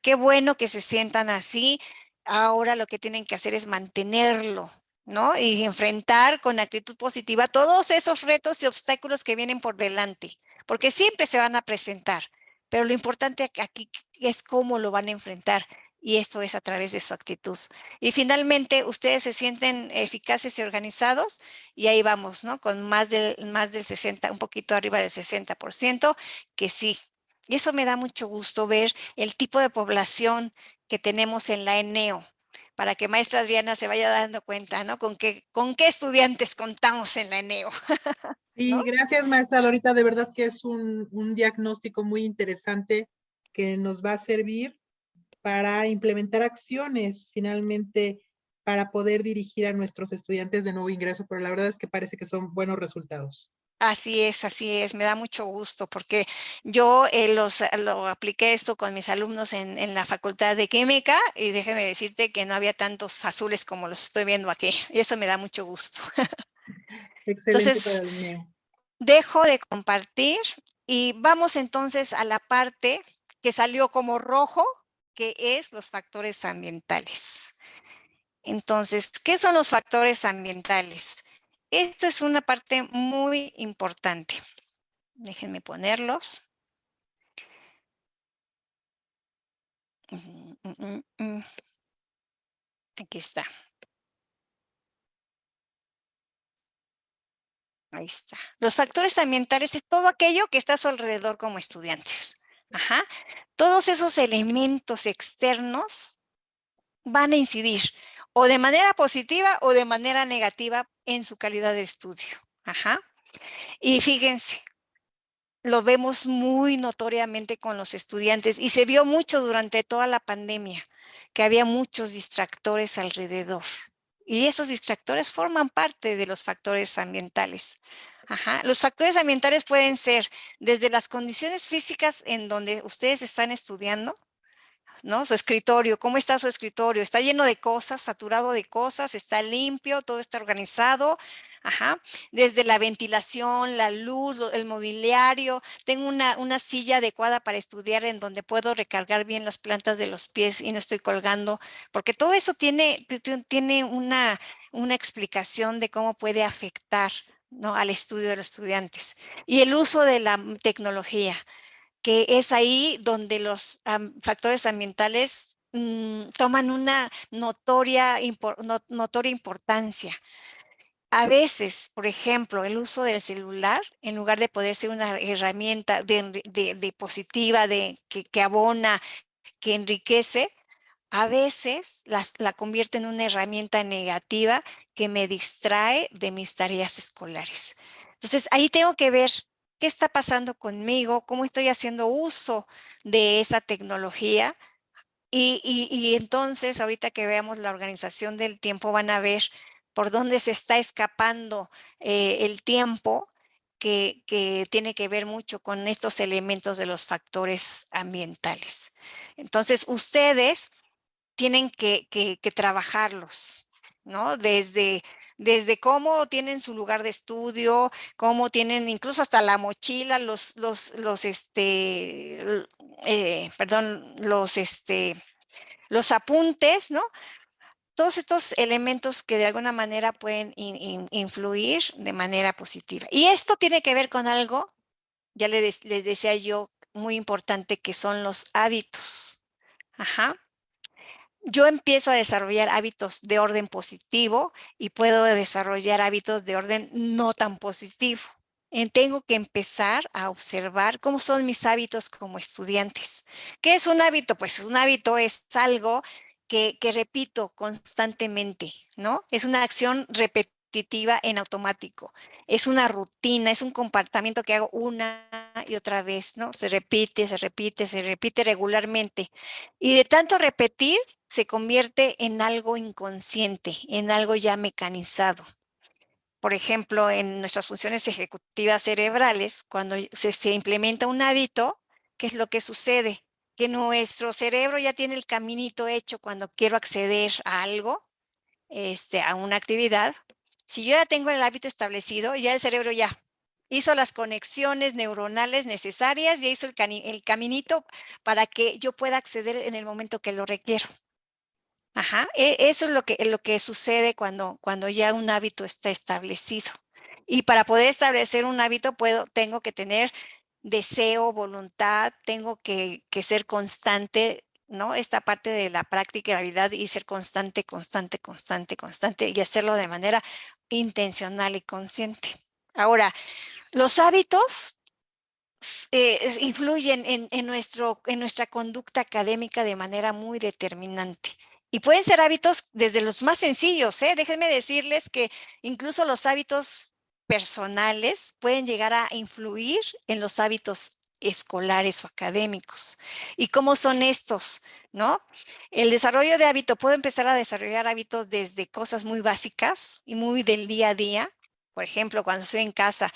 Qué bueno que se sientan así. Ahora lo que tienen que hacer es mantenerlo, ¿no? Y enfrentar con actitud positiva todos esos retos y obstáculos que vienen por delante, porque siempre se van a presentar, pero lo importante aquí es cómo lo van a enfrentar, y esto es a través de su actitud. Y finalmente, ustedes se sienten eficaces y organizados, y ahí vamos, ¿no? Con más del 60, un poquito arriba del 60%, que sí. Y eso me da mucho gusto ver el tipo de población que tenemos en la ENEO, para que maestra Adriana se vaya dando cuenta, ¿no? Con qué estudiantes contamos en la ENEO, ¿no? Sí, gracias, maestra Dorita. De verdad que es un diagnóstico muy interesante que nos va a servir para implementar acciones finalmente para poder dirigir a nuestros estudiantes de nuevo ingreso, pero la verdad es que parece que son buenos resultados. Así es, me da mucho gusto porque yo lo apliqué esto con mis alumnos en la Facultad de Química, y déjeme decirte que no había tantos azules como los estoy viendo aquí, y eso me da mucho gusto. Excelente para Entonces, el NEO. dejo de compartir y vamos entonces a la parte que salió como rojo, que es los factores ambientales. Entonces, ¿qué son los factores ambientales? Esto es una parte muy importante. Déjenme ponerlos. Aquí está. Ahí está. Los factores ambientales es todo aquello que está a su alrededor como estudiantes. Ajá. Todos esos elementos externos van a incidir o de manera positiva o de manera negativa en su calidad de estudio. Ajá. Y fíjense, lo vemos muy notoriamente con los estudiantes, y se vio mucho durante toda la pandemia, que había muchos distractores alrededor. Y esos distractores forman parte de los factores ambientales. Ajá. Los factores ambientales pueden ser desde las condiciones físicas en donde ustedes están estudiando, ¿no? Su escritorio, ¿cómo está su escritorio? ¿Está lleno de cosas, saturado de cosas? ¿Está limpio? ¿Todo está organizado? Ajá. Desde la ventilación, la luz, el mobiliario. Tengo una silla adecuada para estudiar en donde puedo recargar bien las plantas de los pies y no estoy colgando, porque todo eso tiene una explicación de cómo puede afectar, ¿no?, al estudio de los estudiantes. Y el uso de la tecnología, que es ahí donde los factores ambientales toman una notoria importancia. A veces, por ejemplo, el uso del celular, en lugar de poder ser una herramienta de positiva, que abona, que enriquece, a veces la convierte en una herramienta negativa que me distrae de mis tareas escolares. Entonces, ahí tengo que ver qué está pasando conmigo, cómo estoy haciendo uso de esa tecnología. Y entonces, ahorita que veamos la organización del tiempo, van a ver por dónde se está escapando el tiempo, que tiene que ver mucho con estos elementos de los factores ambientales. Entonces, ustedes tienen que trabajarlos, ¿no? Desde desde cómo tienen su lugar de estudio, cómo tienen incluso hasta la mochila, los apuntes, ¿no? Todos estos elementos que de alguna manera pueden influir de manera positiva. Y esto tiene que ver con algo, ya les decía yo, muy importante, que son los hábitos. Ajá. Yo empiezo a desarrollar hábitos de orden positivo y puedo desarrollar hábitos de orden no tan positivo. Tengo que empezar a observar cómo son mis hábitos como estudiantes. ¿Qué es un hábito? Pues un hábito es algo que repito constantemente, ¿no? Es una acción repetitiva en automático. Es una rutina, es un comportamiento que hago una y otra vez, ¿no? Se repite, se repite, se repite regularmente. Y de tanto repetir, se convierte en algo inconsciente, en algo ya mecanizado. Por ejemplo, en nuestras funciones ejecutivas cerebrales, cuando se implementa un hábito, ¿qué es lo que sucede? Que nuestro cerebro ya tiene el caminito hecho cuando quiero acceder a algo, a una actividad. Si yo ya tengo el hábito establecido, ya el cerebro ya hizo las conexiones neuronales necesarias, ya hizo el caminito para que yo pueda acceder en el momento que lo requiero. Ajá, eso es lo que sucede cuando ya un hábito está establecido. Y para poder establecer un hábito tengo que tener deseo, voluntad, tengo que ser constante, ¿no? Esta parte de la práctica y la habilidad y ser constante, constante, constante, constante y hacerlo de manera intencional y consciente. Ahora, los hábitos influyen en nuestra conducta académica de manera muy determinante. Y pueden ser hábitos desde los más sencillos, ¿eh? Déjenme decirles que incluso los hábitos personales pueden llegar a influir en los hábitos escolares o académicos. ¿Y cómo son estos? ¿No? El desarrollo de hábito, puedo empezar a desarrollar hábitos desde cosas muy básicas y muy del día a día. Por ejemplo, cuando estoy en casa,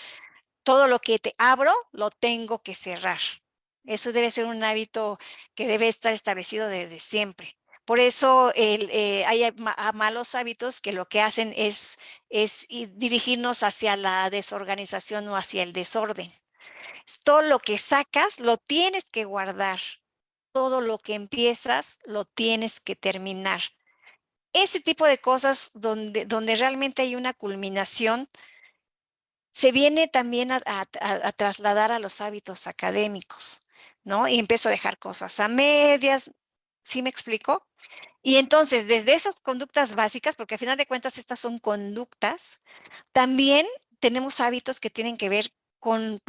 todo lo que te abro lo tengo que cerrar. Eso debe ser un hábito que debe estar establecido desde siempre. Por eso hay malos hábitos que lo que hacen es dirigirnos hacia la desorganización o hacia el desorden. Todo lo que sacas lo tienes que guardar. Todo lo que empiezas lo tienes que terminar. Ese tipo de cosas donde realmente hay una culminación se viene también a trasladar a los hábitos académicos, ¿no? Y empiezo a dejar cosas a medias, ¿sí me explico? Y entonces, desde esas conductas básicas, porque al final de cuentas estas son conductas, también tenemos hábitos que tienen que ver con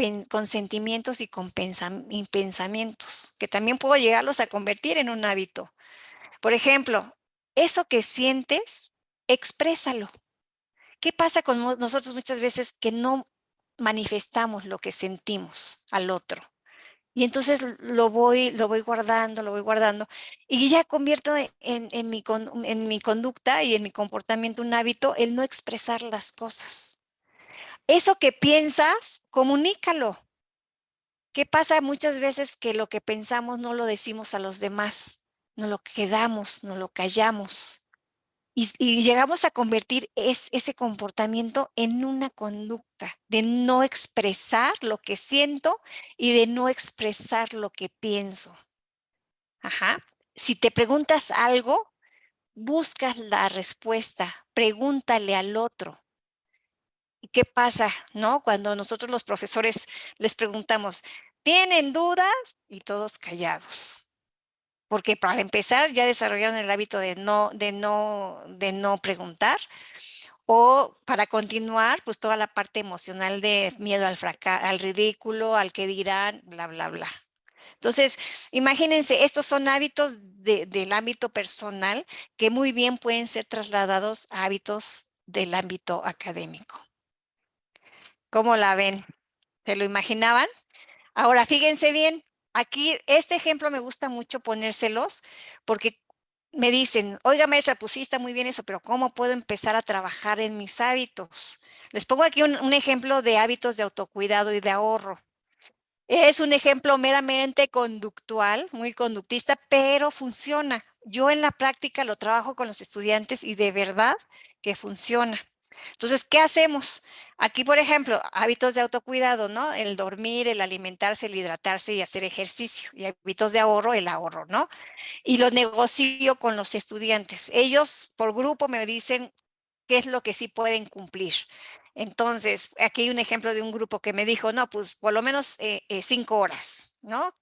sentimientos y con pensamientos, que también puedo llegarlos a convertir en un hábito. Por ejemplo, eso que sientes, exprésalo. ¿Qué pasa con nosotros muchas veces que no manifestamos lo que sentimos al otro? Y entonces lo voy guardando y ya convierto en mi conducta y en mi comportamiento un hábito el no expresar las cosas. Eso que piensas, comunícalo. ¿Qué pasa muchas veces que lo que pensamos no lo decimos a los demás? No lo quedamos, no lo callamos. Y llegamos a convertir ese comportamiento en una conducta de no expresar lo que siento y de no expresar lo que pienso. Ajá. Si te preguntas algo, buscas la respuesta, pregúntale al otro. ¿Y qué pasa, no? Cuando nosotros los profesores les preguntamos, ¿tienen dudas? Y todos callados. Porque para empezar ya desarrollaron el hábito de no preguntar. O para continuar, pues toda la parte emocional de miedo al fracaso, al ridículo, al que dirán, bla, bla, bla. Entonces, imagínense, estos son hábitos del ámbito personal que muy bien pueden ser trasladados a hábitos del ámbito académico. ¿Cómo la ven? ¿Se lo imaginaban? Ahora, fíjense bien, aquí este ejemplo me gusta mucho ponérselos porque me dicen, oiga maestra, pues sí está muy bien eso, pero ¿cómo puedo empezar a trabajar en mis hábitos? Les pongo aquí un ejemplo de hábitos de autocuidado y de ahorro. Es un ejemplo meramente conductual, muy conductista, pero funciona. Yo en la práctica lo trabajo con los estudiantes y de verdad que funciona. Entonces, ¿qué hacemos? Aquí, por ejemplo, hábitos de autocuidado, ¿no? El dormir, el alimentarse, el hidratarse y hacer ejercicio. Y hábitos de ahorro, el ahorro, ¿no? Y lo negocio con los estudiantes. Ellos por grupo me dicen qué es lo que sí pueden cumplir. Entonces, aquí hay un ejemplo de un grupo que me dijo, no, pues por lo menos 5 horas, ¿no?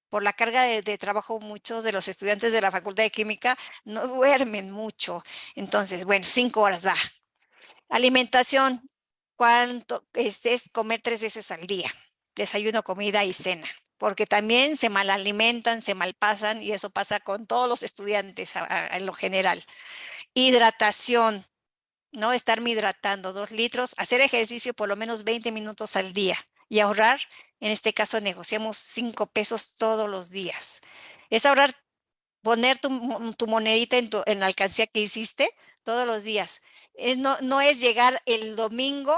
Por la carga de trabajo, muchos de los estudiantes de la Facultad de Química no duermen mucho. Entonces, bueno, 5 horas va. Alimentación, ¿cuánto es comer 3 veces al día? Desayuno, comida y cena. Porque también se malalimentan, se malpasan y eso pasa con todos los estudiantes en lo general. Hidratación, ¿no? Estarme hidratando 2 litros, hacer ejercicio por lo menos 20 minutos al día y ahorrar, en este caso negociamos 5 pesos todos los días. Es ahorrar, poner tu monedita en la alcancía que hiciste todos los días. No es llegar el domingo,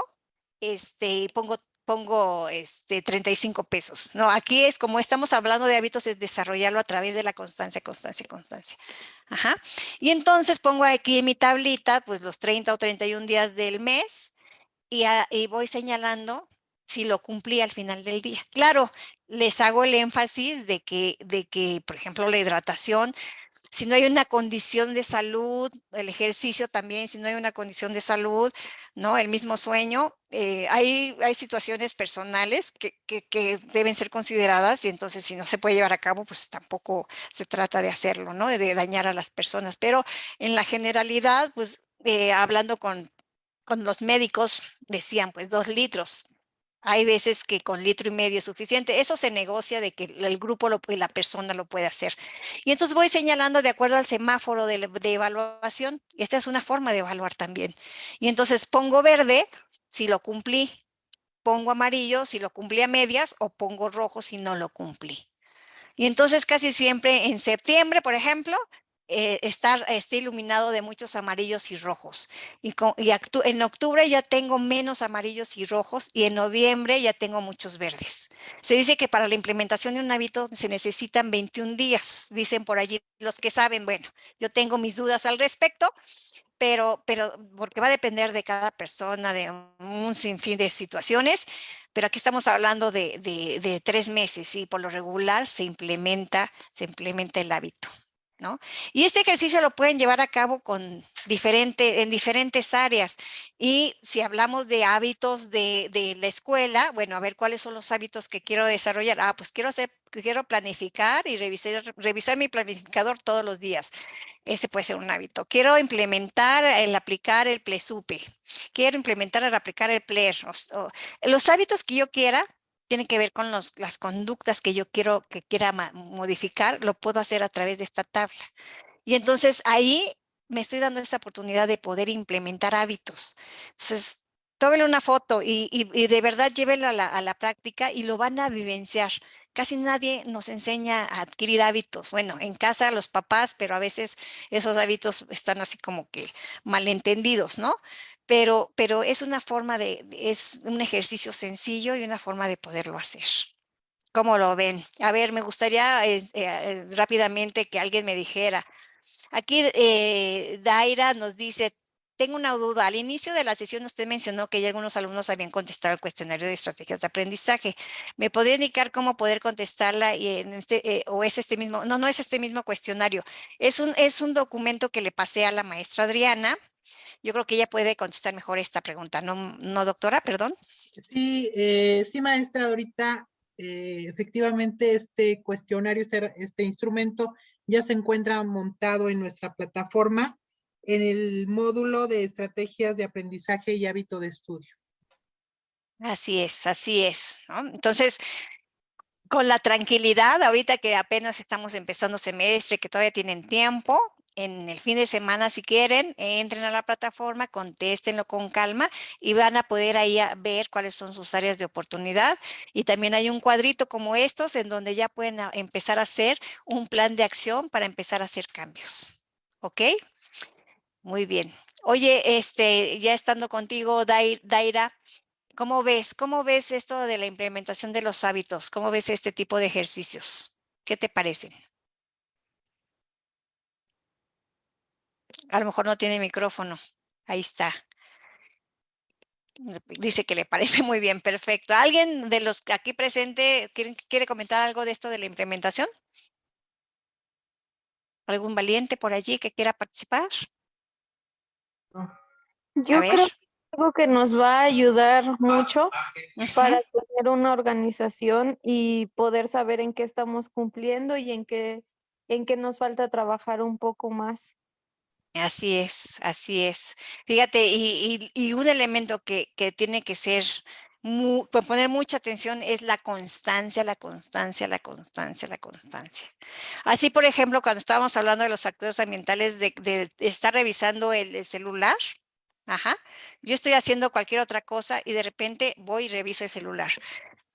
pongo 35 pesos. No, aquí es como estamos hablando de hábitos, es desarrollarlo a través de la constancia, constancia, constancia. Ajá. Y entonces pongo aquí en mi tablita, pues los 30 o 31 días del mes y voy señalando si lo cumplí al final del día. Claro, les hago el énfasis de que, por ejemplo, la hidratación, si no hay una condición de salud, el ejercicio también, si no hay una condición de salud, ¿no? El mismo sueño, hay situaciones personales que deben ser consideradas y entonces si no se puede llevar a cabo, pues tampoco se trata de hacerlo, ¿no? De dañar a las personas, pero en la generalidad, pues hablando con los médicos, decían pues 2 litros. Hay veces que con 1,5 litros es suficiente. Eso se negocia de que el grupo y la persona lo puede hacer. Y entonces voy señalando de acuerdo al semáforo de evaluación. Esta es una forma de evaluar también. Y entonces pongo verde si lo cumplí, pongo amarillo si lo cumplí a medias o pongo rojo si no lo cumplí. Y entonces casi siempre en septiembre, por ejemplo, está iluminado de muchos amarillos y rojos. En octubre ya tengo menos amarillos y rojos y en noviembre ya tengo muchos verdes. Se dice que para la implementación de un hábito se necesitan 21 días, dicen por allí los que saben. Bueno, yo tengo mis dudas al respecto, pero porque va a depender de cada persona, de un sinfín de situaciones, pero aquí estamos hablando de 3 meses y por lo regular se implementa el hábito, ¿no? Y este ejercicio lo pueden llevar a cabo en diferentes áreas. Y si hablamos de hábitos de la escuela, bueno, a ver cuáles son los hábitos que quiero desarrollar. Pues quiero planificar y revisar mi planificador todos los días. Ese puede ser un hábito. Quiero implementar el aplicar el PLESUPE. Quiero implementar el aplicar el PLER. Los hábitos que yo quiera tienen que ver con las conductas que yo quiera modificar. Lo puedo hacer a través de esta tabla. Y entonces ahí me estoy dando esa oportunidad de poder implementar hábitos. Entonces, tómele una foto y de verdad llévelo a la práctica y lo van a vivenciar. Casi nadie nos enseña a adquirir hábitos. Bueno, en casa los papás, pero a veces esos hábitos están así como que malentendidos, ¿no? Pero es una forma es un ejercicio sencillo y una forma de poderlo hacer. ¿Cómo lo ven? A ver, me gustaría rápidamente que alguien me dijera. Aquí Daira nos dice, tengo una duda. Al inicio de la sesión usted mencionó que ya algunos alumnos habían contestado el cuestionario de estrategias de aprendizaje. ¿Me podría indicar cómo poder contestarla o es este mismo? No, no es este mismo cuestionario. Es un documento que le pasé a la maestra Adriana. Yo creo que ella puede contestar mejor esta pregunta. ¿No, no, doctora? Perdón. Sí, sí, maestra, ahorita efectivamente este cuestionario, este instrumento ya se encuentra montado en nuestra plataforma en el módulo de estrategias de aprendizaje y hábito de estudio. Así es, ¿no? Entonces, con la tranquilidad, ahorita que apenas estamos empezando semestre, que todavía tienen tiempo, en el fin de semana, si quieren, entren a la plataforma, contéstenlo con calma y van a poder ahí ver cuáles son sus áreas de oportunidad. Y también hay un cuadrito como estos en donde ya pueden empezar a hacer un plan de acción para empezar a hacer cambios. ¿Ok? Muy bien. Oye, ya estando contigo, Daira, ¿cómo ves? ¿Cómo ves esto de la implementación de los hábitos? ¿Cómo ves este tipo de ejercicios? ¿Qué te parece? A lo mejor no tiene micrófono. Ahí está. Dice que le parece muy bien, perfecto. ¿Alguien de los aquí presentes quiere comentar algo de esto de la implementación? ¿Algún valiente por allí que quiera participar? A Yo ver. creo que es algo que nos va a ayudar mucho para Ujú. tener una organización y poder saber en qué estamos cumpliendo y en qué nos falta trabajar un poco más. Así es, así es. Fíjate, y un elemento que tiene que ser, poner mucha atención es la constancia, la constancia, la constancia, la constancia. Así, por ejemplo, cuando estábamos hablando de los factores ambientales, de estar revisando el celular, ajá, yo estoy haciendo cualquier otra cosa y de repente voy y reviso el celular.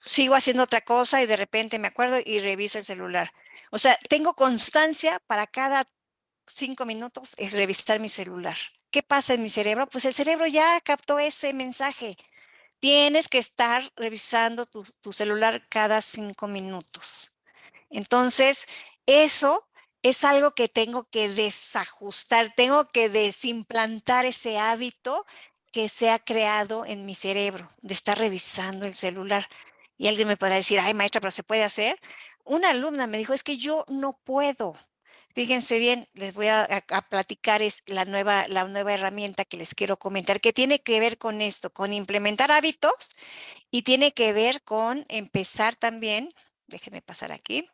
Sigo haciendo otra cosa y de repente me acuerdo y reviso el celular. O sea, tengo constancia para cada 5 minutos es revisar mi celular. ¿Qué pasa en mi cerebro? Pues el cerebro ya captó ese mensaje. Tienes que estar revisando tu celular cada 5 minutos. Entonces, eso es algo que tengo que desajustar, tengo que desimplantar ese hábito que se ha creado en mi cerebro de estar revisando el celular. Y alguien me podrá decir, ay, maestra, pero se puede hacer. Una alumna me dijo, es que yo no puedo. Fíjense bien, les voy a platicar es la nueva herramienta que les quiero comentar, que tiene que ver con esto, con implementar hábitos y tiene que ver con empezar también, déjenme pasar aquí.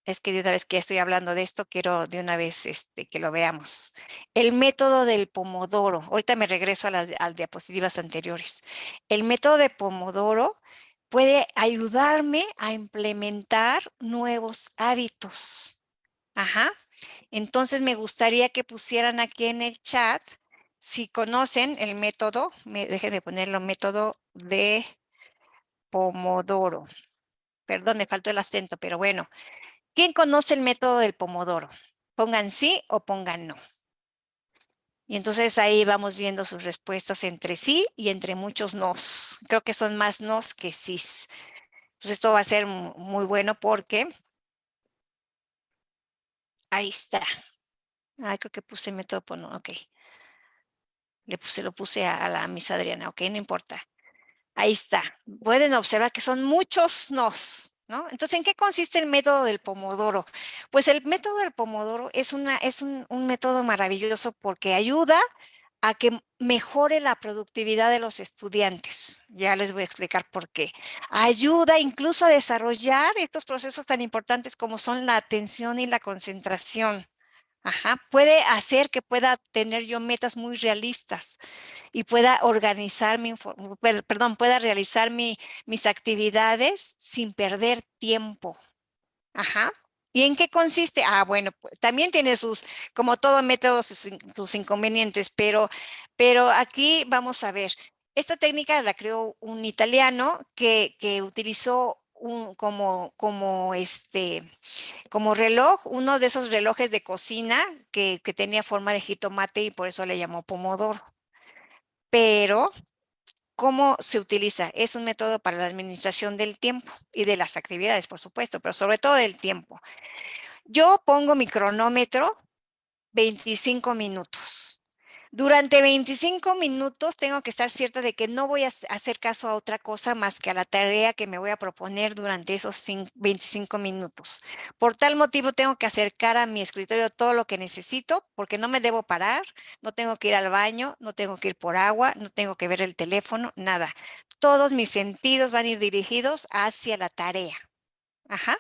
Es que de una vez que estoy hablando de esto, quiero de una vez que lo veamos. El método del Pomodoro. Ahorita me regreso a las diapositivas anteriores. El método de Pomodoro puede ayudarme a implementar nuevos hábitos. Ajá. Entonces me gustaría que pusieran aquí en el chat si conocen el método, déjenme ponerlo, método de Pomodoro. Perdón, me faltó el acento, pero bueno. ¿Quién conoce el método del Pomodoro? Pongan sí o pongan no. Y entonces ahí vamos viendo sus respuestas entre sí y entre muchos nos. Creo que son más nos que sís. Entonces esto va a ser muy bueno porque ahí está. Ay, creo que puse método Pomodoro. Ok. Lo puse a la Miss Adriana. Ok, no importa. Ahí está. Pueden observar que son muchos nos, ¿no? Entonces, ¿en qué consiste el método del Pomodoro? Pues el método del Pomodoro es un método maravilloso porque ayuda a que mejore la productividad de los estudiantes. Ya les voy a explicar por qué. Ayuda incluso a desarrollar estos procesos tan importantes como son la atención y la concentración. Ajá. Puede hacer que pueda tener yo metas muy realistas y pueda organizar pueda realizar mis actividades sin perder tiempo. Ajá. ¿Y en qué consiste? Ah, bueno, pues también tiene como todo método, sus inconvenientes, pero aquí vamos a ver. Esta técnica la creó un italiano que utilizó como reloj, uno de esos relojes de cocina que tenía forma de jitomate y por eso le llamó Pomodoro. Pero ¿cómo se utiliza? Es un método para la administración del tiempo y de las actividades, por supuesto, pero sobre todo del tiempo. Yo pongo mi cronómetro 25 minutos. Durante 25 minutos tengo que estar cierta de que no voy a hacer caso a otra cosa más que a la tarea que me voy a proponer durante esos 25 minutos. Por tal motivo tengo que acercar a mi escritorio todo lo que necesito porque no me debo parar, no tengo que ir al baño, no tengo que ir por agua, no tengo que ver el teléfono, nada. Todos mis sentidos van a ir dirigidos hacia la tarea. Ajá.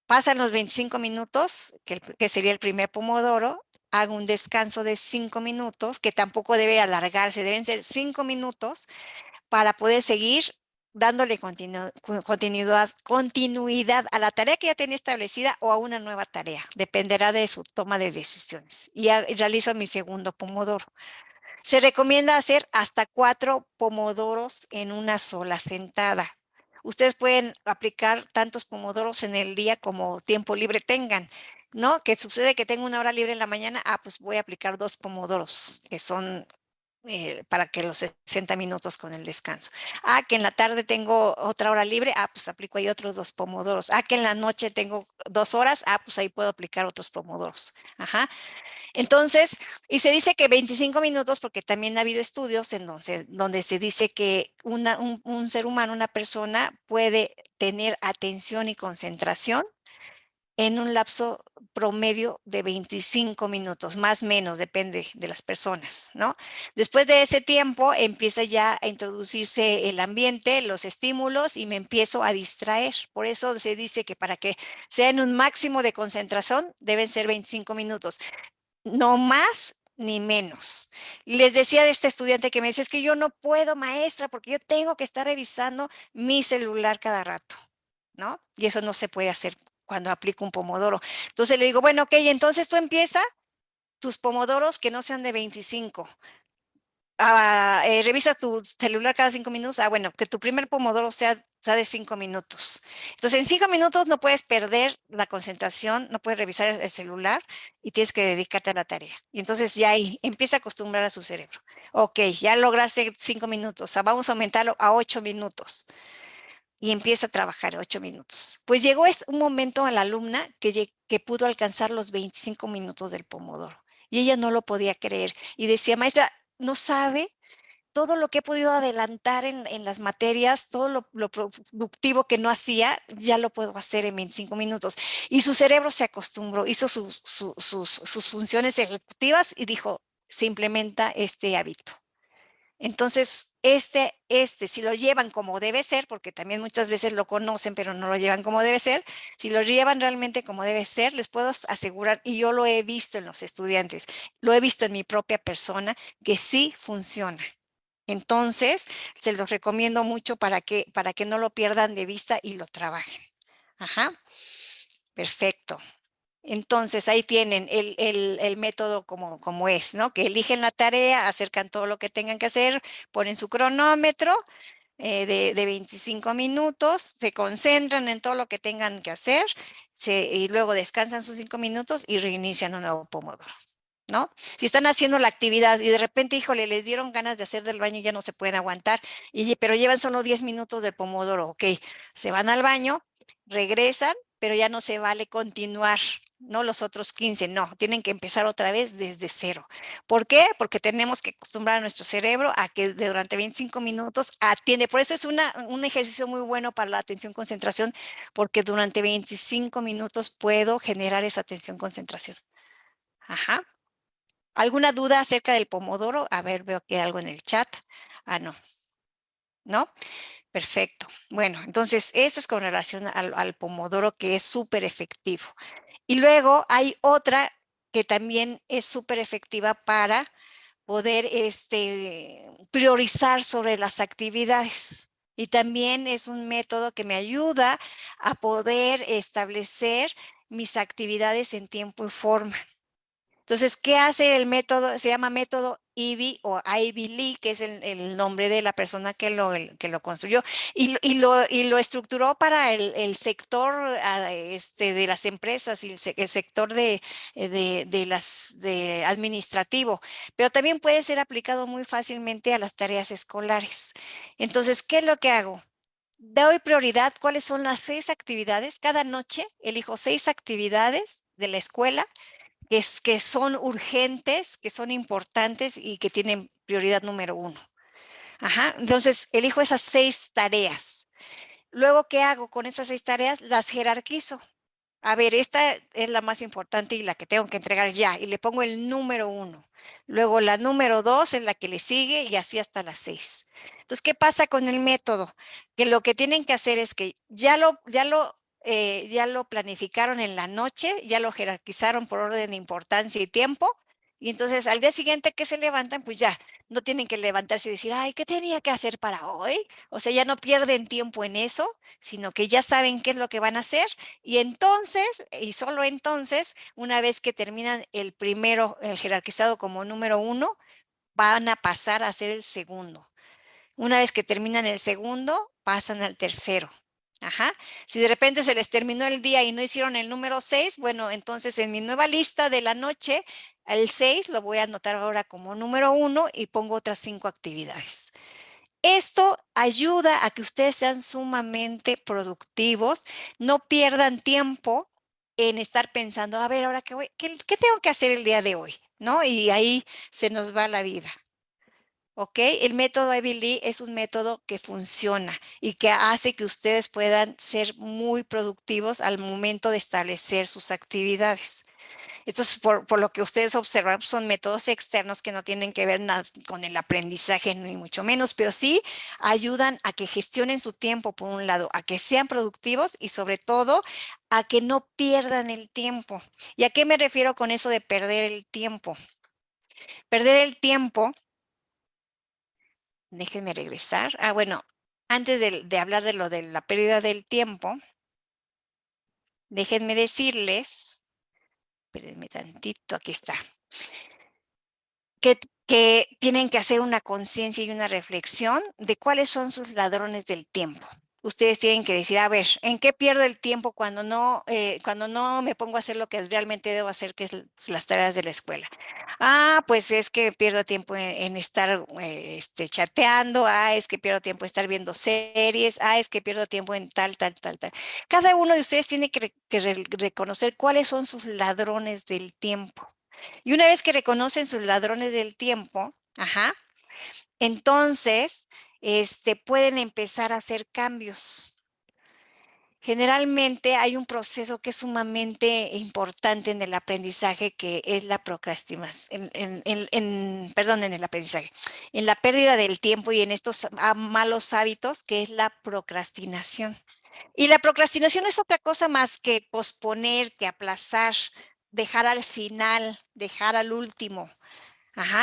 Pasan los 25 minutos, que sería el primer pomodoro, hago un descanso de 5 minutos, que tampoco debe alargarse, deben ser 5 minutos para poder seguir dándole continuidad a la tarea que ya tenía establecida o a una nueva tarea. Dependerá de su toma de decisiones. Y realizo mi segundo pomodoro. Se recomienda hacer hasta 4 pomodoros en una sola sentada. Ustedes pueden aplicar tantos pomodoros en el día como tiempo libre tengan, ¿no? Que sucede que tengo una hora libre en la mañana, pues voy a aplicar 2 pomodoros, que son para que los 60 minutos con el descanso. Que en la tarde tengo otra hora libre, pues aplico ahí otros 2 pomodoros. Que en la noche tengo 2 horas, pues ahí puedo aplicar otros pomodoros. Ajá. Entonces, y se dice que 25 minutos, porque también ha habido estudios en donde se dice que un ser humano, una persona, puede tener atención y concentración en un lapso promedio de 25 minutos, más o menos, depende de las personas, ¿no? Después de ese tiempo empieza ya a introducirse el ambiente, los estímulos y me empiezo a distraer. Por eso se dice que para que sea en un máximo de concentración deben ser 25 minutos, no más ni menos. Les decía de este estudiante que me dice, es que yo no puedo, maestra, porque yo tengo que estar revisando mi celular cada rato, ¿no? Y eso no se puede hacer cuando aplico un pomodoro. Entonces le digo, bueno, ok, entonces tú empieza tus pomodoros que no sean de 25. Revisa tu celular cada 5 minutos. Bueno, que tu primer pomodoro sea de 5 minutos. Entonces, en 5 minutos no puedes perder la concentración, no puedes revisar el celular y tienes que dedicarte a la tarea. Y entonces ya ahí empieza a acostumbrar a su cerebro. Ok, ya lograste 5 minutos, vamos a aumentarlo a 8 minutos. Y empieza a trabajar 8 minutos. Pues llegó un momento a la alumna que pudo alcanzar los 25 minutos del pomodoro. Y ella no lo podía creer. Y decía, maestra, no sabe todo lo que he podido adelantar en las materias, todo lo productivo que no hacía, ya lo puedo hacer en 25 minutos. Y su cerebro se acostumbró, hizo sus funciones ejecutivas y dijo, se implementa este hábito. Entonces, si lo llevan como debe ser, porque también muchas veces lo conocen, pero no lo llevan como debe ser, si lo llevan realmente como debe ser, les puedo asegurar, y yo lo he visto en los estudiantes, lo he visto en mi propia persona, que sí funciona. Entonces, se los recomiendo mucho para que no lo pierdan de vista y lo trabajen. Ajá, perfecto. Entonces, ahí tienen el método como es, ¿no? Que eligen la tarea, acercan todo lo que tengan que hacer, ponen su cronómetro de 25 minutos, se concentran en todo lo que tengan que hacer y luego descansan sus 5 minutos y reinician un nuevo pomodoro, ¿no? Si están haciendo la actividad y de repente, híjole, les dieron ganas de hacer del baño y ya no se pueden aguantar, pero llevan solo 10 minutos del pomodoro, ok, se van al baño, regresan, pero ya no se vale continuar, no los otros 15, no, tienen que empezar otra vez desde cero. ¿Por qué? Porque tenemos que acostumbrar a nuestro cerebro a que durante 25 minutos atiende. Por eso es un ejercicio muy bueno para la atención concentración, porque durante 25 minutos puedo generar esa atención concentración. Ajá. ¿Alguna duda acerca del pomodoro? A ver, veo que hay algo en el chat. No. ¿No? Perfecto. Bueno, entonces esto es con relación al pomodoro, que es súper efectivo. Y luego hay otra que también es súper efectiva para poder priorizar sobre las actividades. Y también es un método que me ayuda a poder establecer mis actividades en tiempo y forma. Entonces, ¿qué hace el método? Se llama método Ivy o Ivy Lee, que es el nombre de la persona que lo construyó y lo estructuró para el sector de las empresas y el sector de administrativo, pero también puede ser aplicado muy fácilmente a las tareas escolares. Entonces, ¿qué es lo que hago? Doy prioridad, ¿cuáles son las 6 actividades? Cada noche elijo 6 actividades de la escuela que son urgentes, que son importantes y que tienen prioridad número 1. Ajá, entonces elijo esas 6 tareas. Luego, ¿qué hago con esas 6 tareas? Las jerarquizo. A ver, esta es la más importante y la que tengo que entregar ya, y le pongo el número 1. Luego la número 2 es la que le sigue y así hasta las 6. Entonces, ¿qué pasa con el método? Que lo que tienen que hacer es que ya lo planificaron en la noche, ya lo jerarquizaron por orden de importancia y tiempo, y entonces al día siguiente que se levantan, pues ya no tienen que levantarse y decir, ay, ¿qué tenía que hacer para hoy? O sea, ya no pierden tiempo en eso, sino que ya saben qué es lo que van a hacer, y entonces, y solo entonces, una vez que terminan el primero, el jerarquizado como número 1, van a pasar a ser el segundo. Una vez que terminan el segundo, pasan al tercero. Ajá. Si de repente se les terminó el día y no hicieron el número 6, bueno, entonces en mi nueva lista de la noche, el 6 lo voy a anotar ahora como número 1 y pongo otras 5 actividades. Esto ayuda a que ustedes sean sumamente productivos, no pierdan tiempo en estar pensando, a ver, ahora qué tengo que hacer el día de hoy, ¿no? Y ahí se nos va la vida. ¿Ok? El método Ivy Lee es un método que funciona y que hace que ustedes puedan ser muy productivos al momento de establecer sus actividades. Esto es por lo que ustedes observan, son métodos externos que no tienen que ver nada con el aprendizaje, ni mucho menos, pero sí ayudan a que gestionen su tiempo, por un lado, a que sean productivos y sobre todo a que no pierdan el tiempo. ¿Y a qué me refiero con eso de perder el tiempo? Perder el tiempo, déjenme regresar. Bueno, antes de hablar de lo de la pérdida del tiempo, déjenme decirles, espérenme tantito, aquí está. Que tienen que hacer una conciencia y una reflexión de cuáles son sus ladrones del tiempo. Ustedes tienen que decir, a ver, ¿en qué pierdo el tiempo cuando no me pongo a hacer lo que realmente debo hacer, que es las tareas de la escuela? Pues es que pierdo tiempo en estar chateando, es que pierdo tiempo en estar viendo series, es que pierdo tiempo en tal. Cada uno de ustedes tiene que reconocer cuáles son sus ladrones del tiempo. Y una vez que reconocen sus ladrones del tiempo, entonces pueden empezar a hacer cambios. Generalmente hay un proceso que es sumamente importante en el aprendizaje, que es la procrastinación, perdón, en el aprendizaje, en la pérdida del tiempo y en estos malos hábitos, que es la procrastinación. Y la procrastinación es otra cosa más que posponer, que aplazar, dejar al final, dejar al último,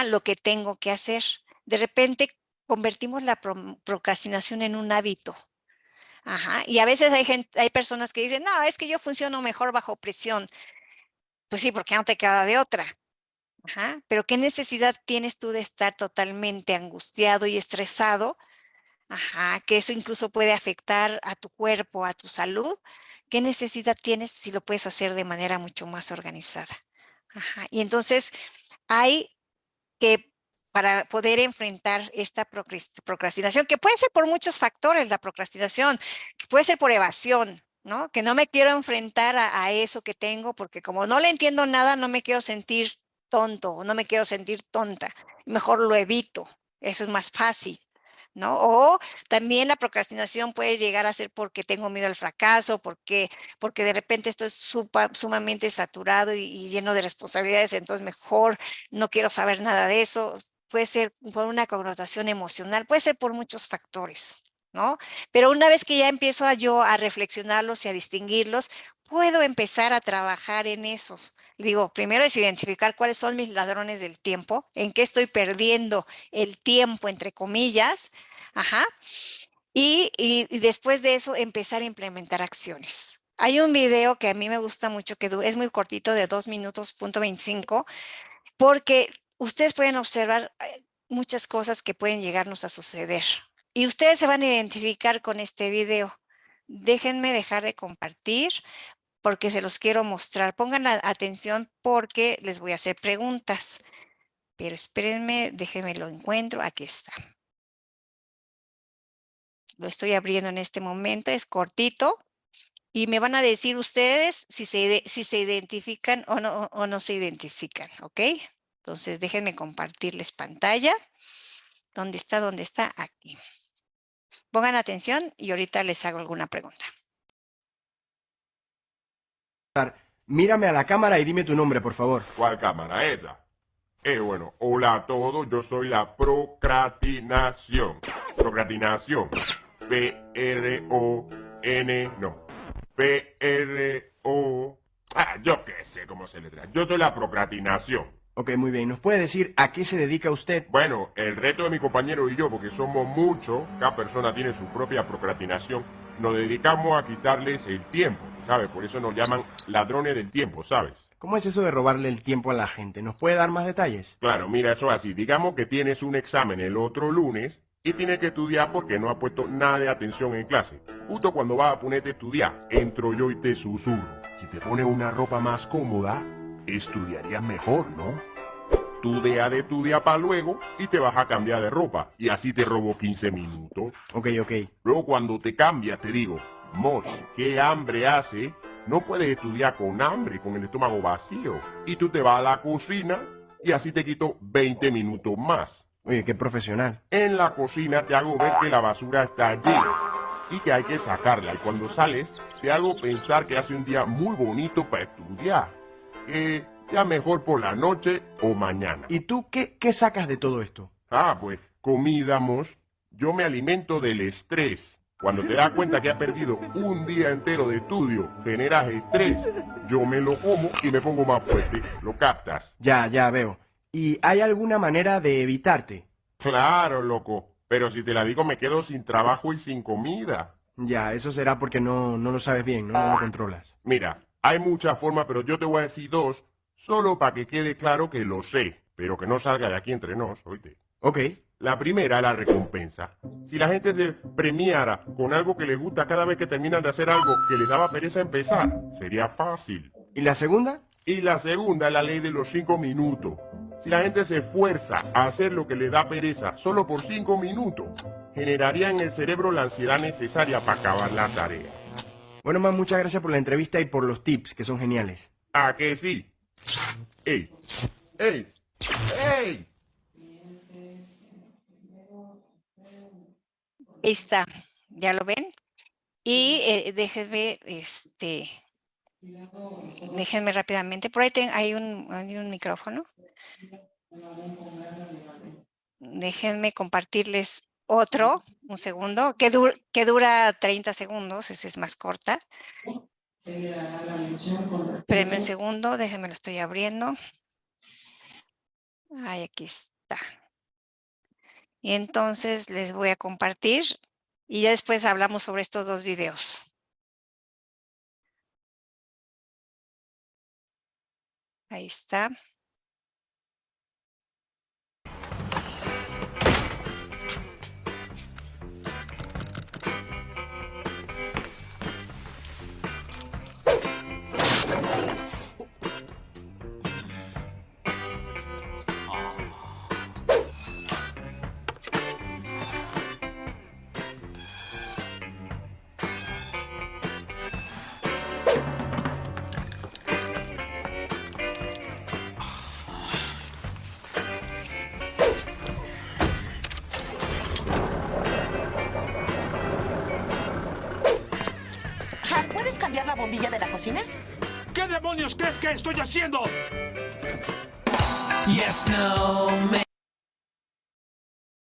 lo que tengo que hacer. De repente convertimos la procrastinación en un hábito. Y a veces hay personas que dicen, no, es que yo funciono mejor bajo presión. Pues sí, porque no te queda de otra. Pero ¿qué necesidad tienes tú de estar totalmente angustiado y estresado? Que eso incluso puede afectar a tu cuerpo, a tu salud. ¿Qué necesidad tienes si lo puedes hacer de manera mucho más organizada? Y entonces hay que, para poder enfrentar esta procrastinación, que puede ser por muchos factores, la procrastinación, puede ser por evasión, ¿no? Que no me quiero enfrentar a eso que tengo, porque como no le entiendo nada, no me quiero sentir tonto o no me quiero sentir tonta. Mejor lo evito. Eso es más fácil, ¿no? O también la procrastinación puede llegar a ser porque tengo miedo al fracaso, porque de repente estoy sumamente saturado y lleno de responsabilidades, entonces mejor no quiero saber nada de eso. Puede ser por una connotación emocional, puede ser por muchos factores, ¿no? Pero una vez que ya empiezo yo a reflexionarlos y a distinguirlos, puedo empezar a trabajar en esos. Digo, primero es identificar cuáles son mis ladrones del tiempo, en qué estoy perdiendo el tiempo, entre comillas, y después de eso empezar a implementar acciones. Hay un video que a mí me gusta mucho, que es muy cortito, de 2 minutos.25, porque ustedes pueden observar muchas cosas que pueden llegarnos a suceder. Y ustedes se van a identificar con este video. Déjenme dejar de compartir porque se los quiero mostrar. Pongan atención porque les voy a hacer preguntas. Pero espérenme, déjenme lo encuentro. Aquí está. Lo estoy abriendo en este momento, es cortito. Y me van a decir ustedes si se identifican o no se identifican, ¿ok? Entonces, déjenme compartirles pantalla. ¿Dónde está? ¿Dónde está? Aquí. Pongan atención y ahorita les hago alguna pregunta. Mírame a la cámara y dime tu nombre, por favor. ¿Cuál cámara? Esa. Bueno, hola a todos, yo soy la procrastinación. Procrastinación. P-R-O-N, no. P-R-O... yo qué sé cómo se letra. Yo soy la procrastinación. Ok, muy bien. ¿Nos puede decir a qué se dedica usted? Bueno, el reto de mi compañero y yo, porque somos muchos, cada persona tiene su propia procrastinación, nos dedicamos a quitarles el tiempo, ¿sabes? Por eso nos llaman ladrones del tiempo, ¿sabes? ¿Cómo es eso de robarle el tiempo a la gente? ¿Nos puede dar más detalles? Claro, mira, eso es así. Digamos que tienes un examen el otro lunes y tienes que estudiar porque no has puesto nada de atención en clase. Justo cuando vas a ponerte a estudiar, entro yo y te susurro. Si te pones una ropa más cómoda, estudiarías mejor, ¿no? Tú dejas de estudiar para luego y te vas a cambiar de ropa. Y así te robo 15 minutos. Ok. Luego cuando te cambias te digo, Mosh, ¿qué hambre hace? No puedes estudiar con hambre, con el estómago vacío. Y tú te vas a la cocina y así te quito 20 minutos más. Oye, qué profesional. En la cocina te hago ver que la basura está allí y que hay que sacarla. Y cuando sales, te hago pensar que hace un día muy bonito para estudiar. Que sea mejor por la noche o mañana. ¿Y tú qué sacas de todo esto? Ah, pues, comida, mos. Yo me alimento del estrés. Cuando te das cuenta que has perdido un día entero de estudio, generas estrés. Yo me lo como y me pongo más fuerte. ¿Lo captas? Ya veo. ¿Y hay alguna manera de evitarte? Claro, loco. Pero si te la digo, me quedo sin trabajo y sin comida. Ya, eso será porque no lo sabes bien, no lo controlas. Mira, hay muchas formas, pero yo te voy a decir dos, solo para que quede claro que lo sé, pero que no salga de aquí entre nos, oíste. Ok. La primera es la recompensa. Si la gente se premiara con algo que les gusta cada vez que terminan de hacer algo que les daba pereza empezar, sería fácil. ¿Y la segunda? Y la segunda es la ley de los 5 minutos. Si la gente se esfuerza a hacer lo que le da pereza solo por 5 minutos, generaría en el cerebro la ansiedad necesaria para acabar la tarea. Bueno, man, muchas gracias por la entrevista y por los tips, que son geniales. ¿A que sí? ¡Ey! ¡Ey! ¡Ey! Ahí está, ¿ya lo ven? Y déjenme rápidamente, por ahí hay un micrófono. Déjenme compartirles otro, un segundo, que dura 30 segundos, ese es más corta. Espérenme un segundo, déjenme lo estoy abriendo. Ay, aquí está. Y entonces les voy a compartir y ya después hablamos sobre estos dos videos. Ahí está. Han, ¿puedes cambiar la bombilla de la cocina? ¿Qué demonios crees que estoy haciendo?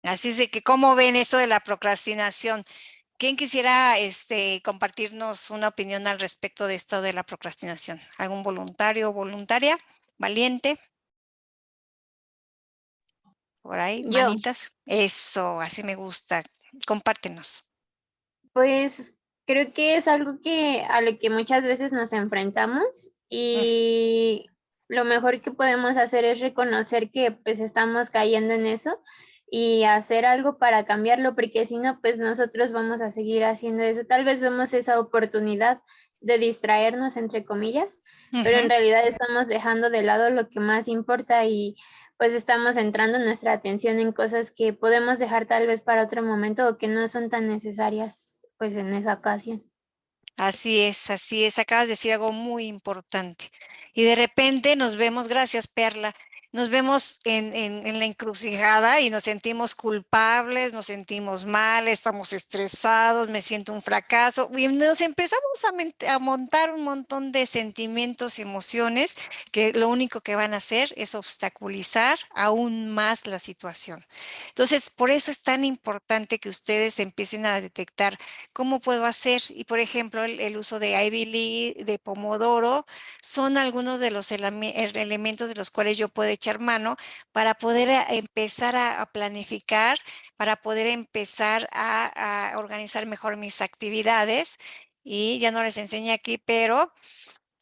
Así es de que, ¿cómo ven eso de la procrastinación? ¿Quién quisiera compartirnos una opinión al respecto de esto de la procrastinación? ¿Algún voluntario o voluntaria? ¿Valiente? Por ahí, Yo. manitas. Eso, así me gusta. Compártenos. Pues creo que es algo a lo que muchas veces nos enfrentamos y lo mejor que podemos hacer es reconocer que pues estamos cayendo en eso y hacer algo para cambiarlo, porque si no, pues nosotros vamos a seguir haciendo eso. Tal vez vemos esa oportunidad de distraernos, entre comillas, pero en realidad estamos dejando de lado lo que más importa y pues estamos centrando nuestra atención en cosas que podemos dejar tal vez para otro momento o que no son tan necesarias pues en esa ocasión. Así es, acabas de decir algo muy importante. Y de repente nos vemos, gracias Perla, nos vemos en la encrucijada y nos sentimos culpables, nos sentimos mal, estamos estresados, me siento un fracaso y nos empezamos a montar un montón de sentimientos y emociones que lo único que van a hacer es obstaculizar aún más la situación. Entonces, por eso es tan importante que ustedes empiecen a detectar cómo puedo hacer. Y por ejemplo, el uso de Ivy Lee, de Pomodoro, son algunos de los elementos de los cuales yo puedo echar mano para poder empezar a planificar, para poder empezar a organizar mejor mis actividades. Y ya no les enseñé aquí, pero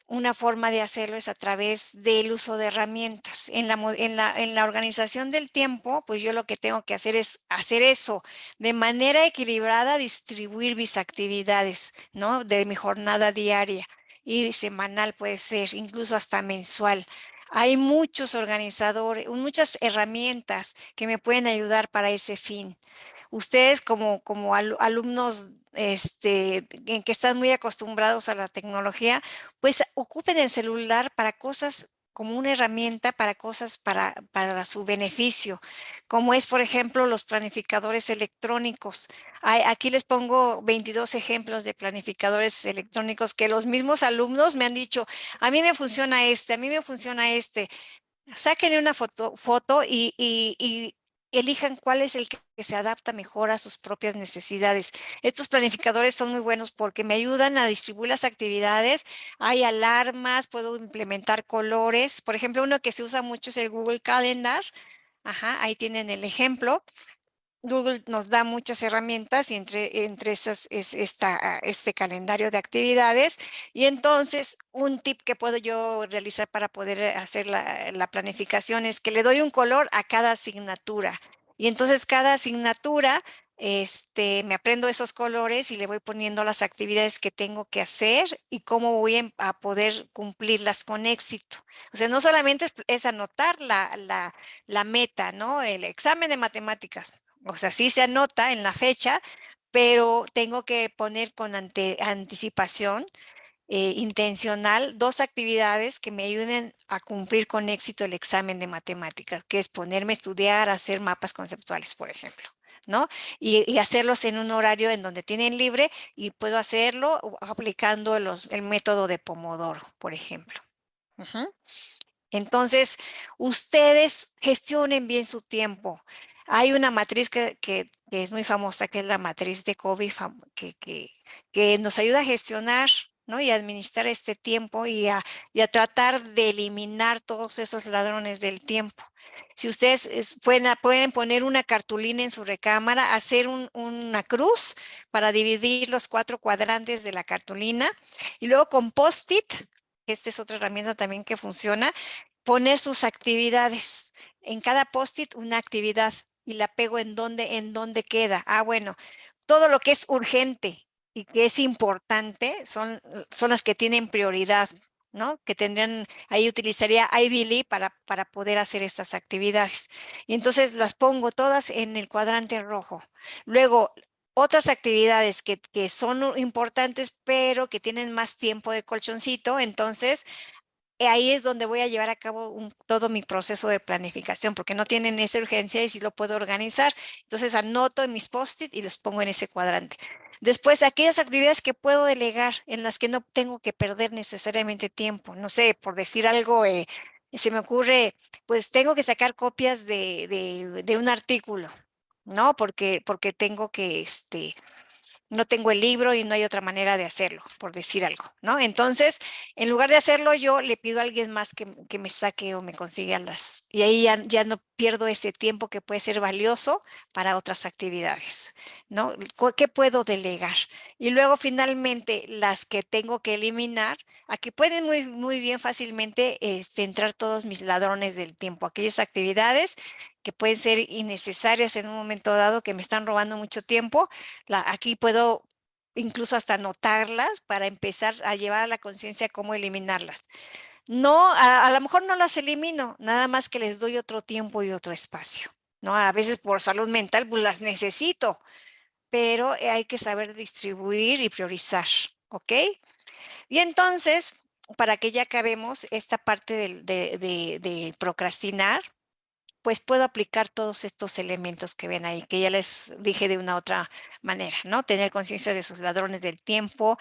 una forma de hacerlo es a través del uso de herramientas. En la organización del tiempo, pues yo lo que tengo que hacer es hacer eso de manera equilibrada, distribuir mis actividades, ¿no? De mi jornada diaria y semanal puede ser, incluso hasta mensual. Hay muchos organizadores, muchas herramientas que me pueden ayudar para ese fin. Ustedes como alumnos en que están muy acostumbrados a la tecnología, pues ocupen el celular para cosas como una herramienta para cosas para su beneficio, como es, por ejemplo, los planificadores electrónicos. Aquí les pongo 22 ejemplos de planificadores electrónicos que los mismos alumnos me han dicho, a mí me funciona este, a mí me funciona este. Sáquenle una foto y elijan cuál es el que se adapta mejor a sus propias necesidades. Estos planificadores son muy buenos porque me ayudan a distribuir las actividades. Hay alarmas, puedo implementar colores. Por ejemplo, uno que se usa mucho es el Google Calendar. Ajá, ahí tienen el ejemplo. Google nos da muchas herramientas y entre esas es este calendario de actividades. Y entonces un tip que puedo yo realizar para poder hacer la planificación es que le doy un color a cada asignatura. Y entonces cada asignatura, me aprendo esos colores y le voy poniendo las actividades que tengo que hacer y cómo voy a poder cumplirlas con éxito. O sea, no solamente es anotar la meta, ¿no? El examen de matemáticas. O sea, sí se anota en la fecha, pero tengo que poner con anticipación intencional 2 actividades que me ayuden a cumplir con éxito el examen de matemáticas, que es ponerme a estudiar, hacer mapas conceptuales, por ejemplo, ¿no? Y hacerlos en un horario en donde tienen libre y puedo hacerlo aplicando el método de Pomodoro, por ejemplo. Ujú. Entonces, ustedes gestionen bien su tiempo. Hay una matriz que es muy famosa, que es la matriz de Covey, que nos ayuda a gestionar, ¿no? Y a administrar este tiempo y a tratar de eliminar todos esos ladrones del tiempo. Si ustedes pueden poner una cartulina en su recámara, hacer una cruz para dividir los 4 cuadrantes de la cartulina y luego con post-it, esta es otra herramienta también que funciona, poner sus actividades. En cada post-it una actividad y la pego en donde queda. Bueno, todo lo que es urgente y que es importante son las que tienen prioridad, ¿no? Que tendrían, ahí utilizaría Ivy Lee para poder hacer estas actividades. Y entonces las pongo todas en el cuadrante rojo. Luego, otras actividades que son importantes, pero que tienen más tiempo de colchoncito, entonces ahí es donde voy a llevar a cabo todo mi proceso de planificación, porque no tienen esa urgencia y sí lo puedo organizar. Entonces anoto en mis post-it y los pongo en ese cuadrante. Después, aquellas actividades que puedo delegar, en las que no tengo que perder necesariamente tiempo. No sé, por decir algo, se me ocurre, pues tengo que sacar copias de un artículo, ¿no? Porque tengo que, no tengo el libro y no hay otra manera de hacerlo, por decir algo, ¿no? Entonces, en lugar de hacerlo yo, le pido a alguien más que me saque o me consiga y ahí ya no pierdo ese tiempo que puede ser valioso para otras actividades, ¿no? ¿Qué puedo delegar? Y luego, finalmente, las que tengo que eliminar, aquí pueden muy, muy bien fácilmente entrar todos mis ladrones del tiempo, aquellas actividades que pueden ser innecesarias en un momento dado, que me están robando mucho tiempo. Aquí puedo incluso hasta anotarlas para empezar a llevar a la conciencia cómo eliminarlas. No, a lo mejor no las elimino, nada más que les doy otro tiempo y otro espacio, ¿no? A veces por salud mental pues las necesito, pero hay que saber distribuir y priorizar, ¿ok? Y entonces, para que ya acabemos esta parte de procrastinar, pues puedo aplicar todos estos elementos que ven ahí, que ya les dije de una otra manera, ¿no? Tener conciencia de sus ladrones del tiempo,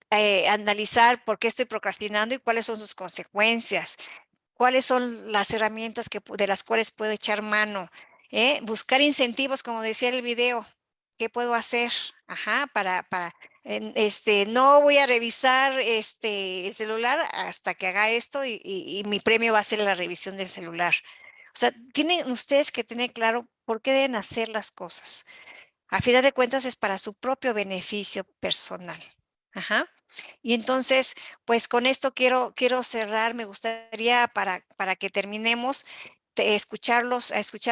analizar por qué estoy procrastinando y cuáles son sus consecuencias, cuáles son las herramientas de las cuales puedo echar mano, buscar incentivos, como decía el video, ¿qué puedo hacer? Ajá, no voy a revisar el celular hasta que haga esto y mi premio va a ser la revisión del celular. O sea, tienen ustedes que tener claro por qué deben hacer las cosas. A final de cuentas es para su propio beneficio personal. Ajá. Y entonces, pues con esto quiero cerrar. Me gustaría para que terminemos escuchar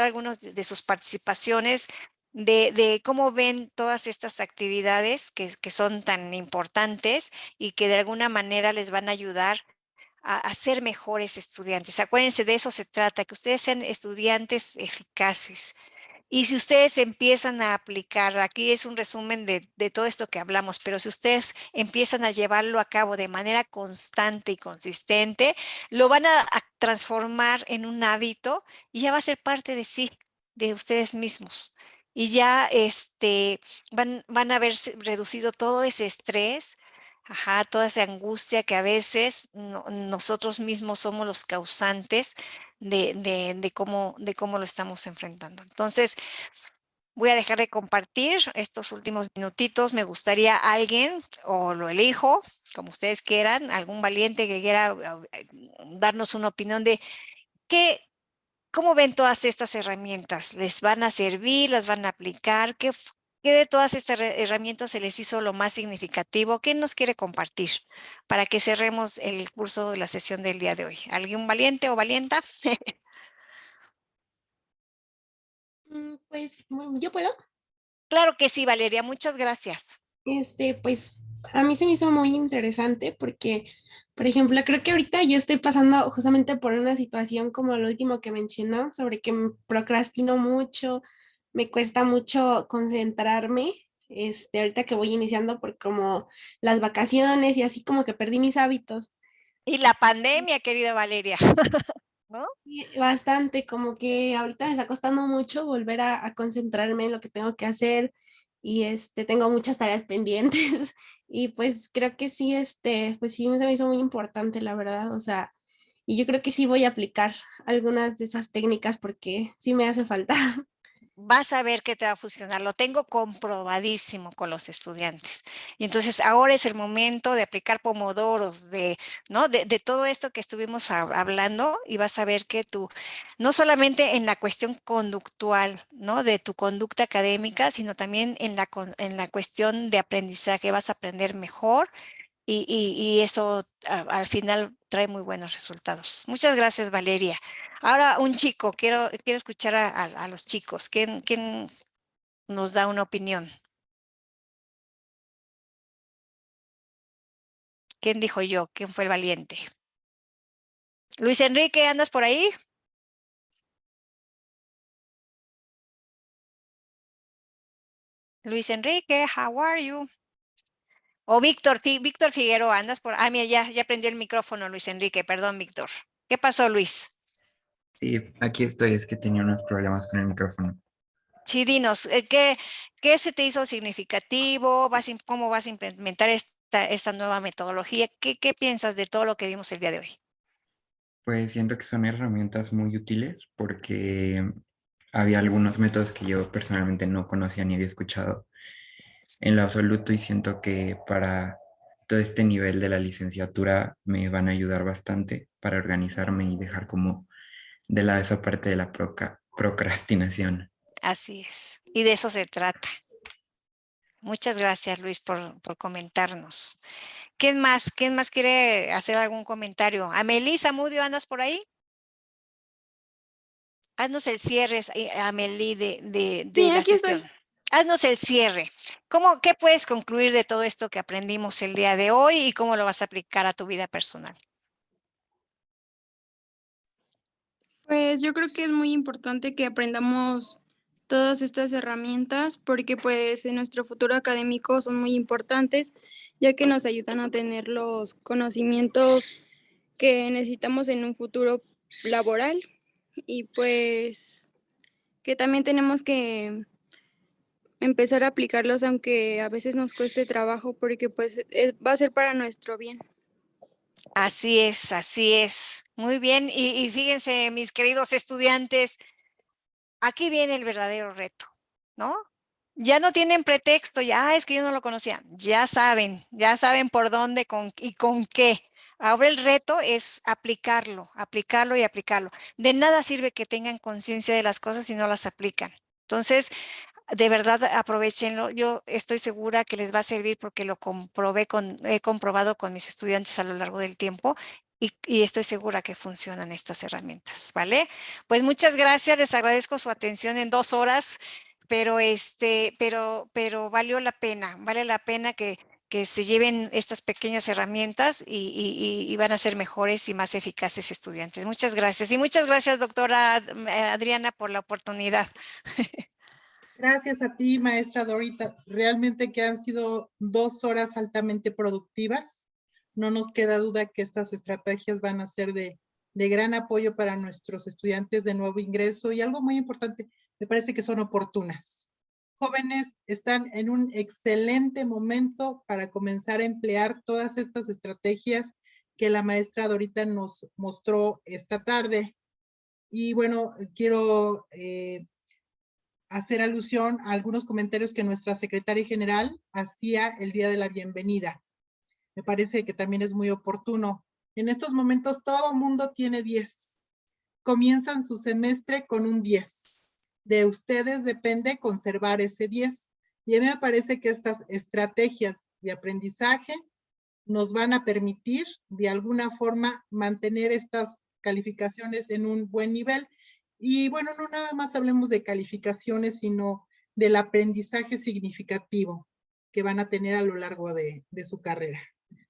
algunos de sus participaciones, de cómo ven todas estas actividades que son tan importantes y que de alguna manera les van a ayudar a ser mejores estudiantes. Acuérdense, de eso se trata, que ustedes sean estudiantes eficaces, Y si ustedes empiezan a aplicar, aquí es un resumen de todo esto que hablamos, pero si ustedes empiezan a llevarlo a cabo de manera constante y consistente, lo van a transformar en un hábito y ya va a ser parte de sí, de ustedes mismos. Y ya van a haber reducido todo ese estrés, ajá, toda esa angustia que a veces nosotros mismos somos los causantes de cómo lo estamos enfrentando. Entonces, voy a dejar de compartir estos últimos minutitos. Me gustaría alguien, o lo elijo, como ustedes quieran, algún valiente que quiera darnos una opinión de qué, cómo ven todas estas herramientas. ¿Les van a servir? ¿Las van a aplicar? ¿Qué de todas estas herramientas se les hizo lo más significativo? ¿Qué nos quiere compartir para que cerremos el curso de la sesión del día de hoy? ¿Alguien valiente o valienta? Pues, ¿yo puedo? Claro que sí, Valeria, muchas gracias. Pues a mí se me hizo muy interesante porque, por ejemplo, creo que ahorita yo estoy pasando justamente por una situación como lo último que mencionó, sobre que procrastino mucho, me cuesta mucho concentrarme, ahorita que voy iniciando por como las vacaciones y así como que perdí mis hábitos. Y la pandemia, querida Valeria, ¿no? Bastante, como que ahorita me está costando mucho volver a concentrarme en lo que tengo que hacer y tengo muchas tareas pendientes y pues creo que sí, pues sí, se me hizo muy importante, la verdad, o sea, y yo creo que sí voy a aplicar algunas de esas técnicas porque sí me hace falta. Vas a ver que te va a funcionar. Lo tengo comprobadísimo con los estudiantes. Y entonces ahora es el momento de aplicar pomodoros, ¿no? De todo esto que estuvimos hablando y vas a ver que tú, no solamente en la cuestión conductual, ¿no? De tu conducta académica, sino también en la cuestión de aprendizaje, vas a aprender mejor y eso al final trae muy buenos resultados. Muchas gracias, Valeria. Ahora un chico, quiero escuchar a los chicos. ¿Quién nos da una opinión? ¿Quién dijo yo? ¿Quién fue el valiente? Luis Enrique, ¿andas por ahí? Luis Enrique, how are you? O Víctor, Víctor Figueroa, andas por... Ah, mira, ya prendió el micrófono, Luis Enrique. Perdón, Víctor. ¿Qué pasó, Luis? Sí, aquí estoy, es que tenía unos problemas con el micrófono. Sí, dinos, ¿qué se te hizo significativo? ¿Cómo vas a implementar esta nueva metodología? ¿Qué piensas de todo lo que vimos el día de hoy? Pues siento que son herramientas muy útiles porque había algunos métodos que yo personalmente no conocía ni había escuchado en lo absoluto y siento que para todo este nivel de la licenciatura me van a ayudar bastante para organizarme y dejar como de lado esa parte de la procrastinación. Así es. Y de eso se trata. Muchas gracias, Luis, por comentarnos. ¿Quién más? ¿Quién más quiere hacer algún comentario? Amelie Zamudio, ¿andas por ahí? Haznos el cierre, Amelie, de Sí, la aquí sesión. estoy. Haznos el cierre. ¿Qué puedes concluir de todo esto que aprendimos el día de hoy y cómo lo vas a aplicar a tu vida personal? Pues yo creo que es muy importante que aprendamos todas estas herramientas porque pues en nuestro futuro académico son muy importantes, ya que nos ayudan a tener los conocimientos que necesitamos en un futuro laboral y pues que también tenemos que empezar a aplicarlos aunque a veces nos cueste trabajo porque pues va a ser para nuestro bien. Así es, así es. Muy bien. Y fíjense, mis queridos estudiantes, aquí viene el verdadero reto, ¿no? Ya no tienen pretexto, ya es que yo no lo conocía. Ya saben por dónde y con qué. Ahora el reto es aplicarlo, aplicarlo y aplicarlo. De nada sirve que tengan conciencia de las cosas si no las aplican. Entonces, de verdad, aprovechenlo. Yo estoy segura que les va a servir porque he comprobado con mis estudiantes a lo largo del tiempo y estoy segura que funcionan estas herramientas, ¿vale? Pues muchas gracias, les agradezco su atención en 2 horas, pero valió la pena, vale la pena que se lleven estas pequeñas herramientas y van a ser mejores y más eficaces estudiantes. Muchas gracias. Y muchas gracias, doctora Adriana, por la oportunidad. Gracias a ti, maestra Dorita. Realmente que han sido 2 horas altamente productivas. No nos queda duda que estas estrategias van a ser de gran apoyo para nuestros estudiantes de nuevo ingreso y algo muy importante, me parece que son oportunas. Jóvenes están en un excelente momento para comenzar a emplear todas estas estrategias que la maestra Dorita nos mostró esta tarde. Y bueno, quiero hacer alusión a algunos comentarios que nuestra secretaria general hacía el día de la bienvenida. Me parece que también es muy oportuno. En estos momentos todo mundo tiene 10. Comienzan su semestre con un 10. De ustedes depende conservar ese 10. Y a mí me parece que estas estrategias de aprendizaje nos van a permitir de alguna forma mantener estas calificaciones en un buen nivel. Y bueno, no nada más hablemos de calificaciones, sino del aprendizaje significativo que van a tener a lo largo de su carrera.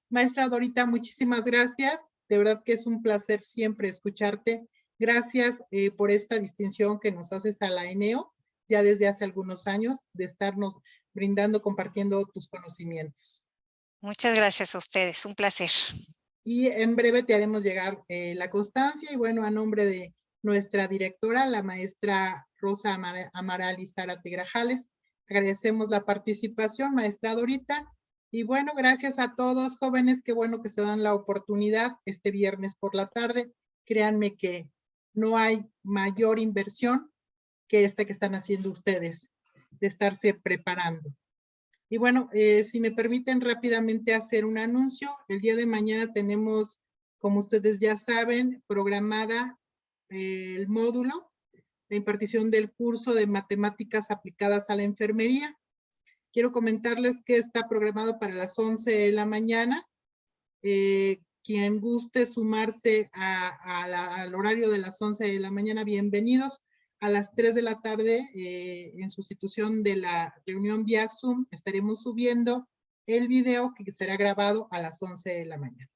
Maestra Dorita, muchísimas gracias. De verdad que es un placer siempre escucharte. Gracias por esta distinción que nos haces a la ENEO, ya desde hace algunos años, de estarnos brindando, compartiendo tus conocimientos. Muchas gracias a ustedes, un placer. Y en breve te haremos llegar la constancia y bueno, a nombre de nuestra directora, la maestra Rosa Amaral y Zárate Grajales, agradecemos la participación, maestra Dorita. Y bueno, gracias a todos, jóvenes, qué bueno que se dan la oportunidad este viernes por la tarde. Créanme que no hay mayor inversión que esta que están haciendo ustedes, de estarse preparando. Y bueno, si me permiten rápidamente hacer un anuncio, el día de mañana tenemos, como ustedes ya saben, programada el módulo, la impartición del curso de matemáticas aplicadas a la enfermería. Quiero comentarles que está programado para las 11 de la mañana. Quien guste sumarse al horario de las 11 de la mañana, bienvenidos. A las 3 de la tarde, en sustitución de la reunión vía Zoom, estaremos subiendo el video que será grabado a las 11 de la mañana.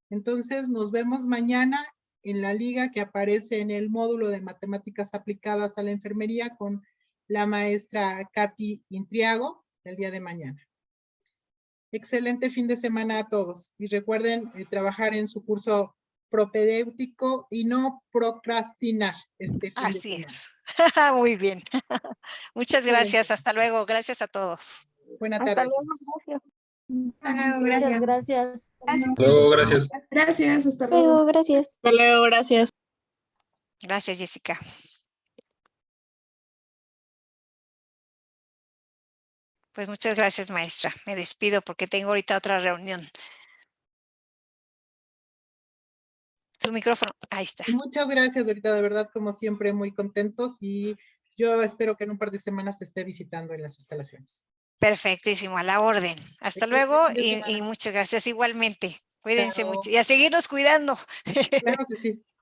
Entonces, nos vemos mañana en la liga que aparece en el módulo de matemáticas aplicadas a la enfermería con la maestra Katy Intriago el día de mañana. Excelente fin de semana a todos. Y recuerden trabajar en su curso propedéutico y no procrastinar este fin de semana. Es. Muy bien. Muchas gracias. Hasta luego. Gracias a todos. Buenas tardes. Hasta luego, gracias. Hasta luego, Muchas gracias. Luego, gracias. Gracias, hasta luego. Gracias. Hasta luego, gracias. Gracias, Jessica. Pues muchas gracias, maestra. Me despido porque tengo ahorita otra reunión. Su micrófono, ahí está. Muchas gracias, ahorita de verdad, como siempre, muy contentos y yo espero que en un par de semanas te esté visitando en las instalaciones. Perfectísimo, a la orden. Hasta luego y muchas gracias igualmente. Cuídense mucho y a seguirnos cuidando. Claro que sí.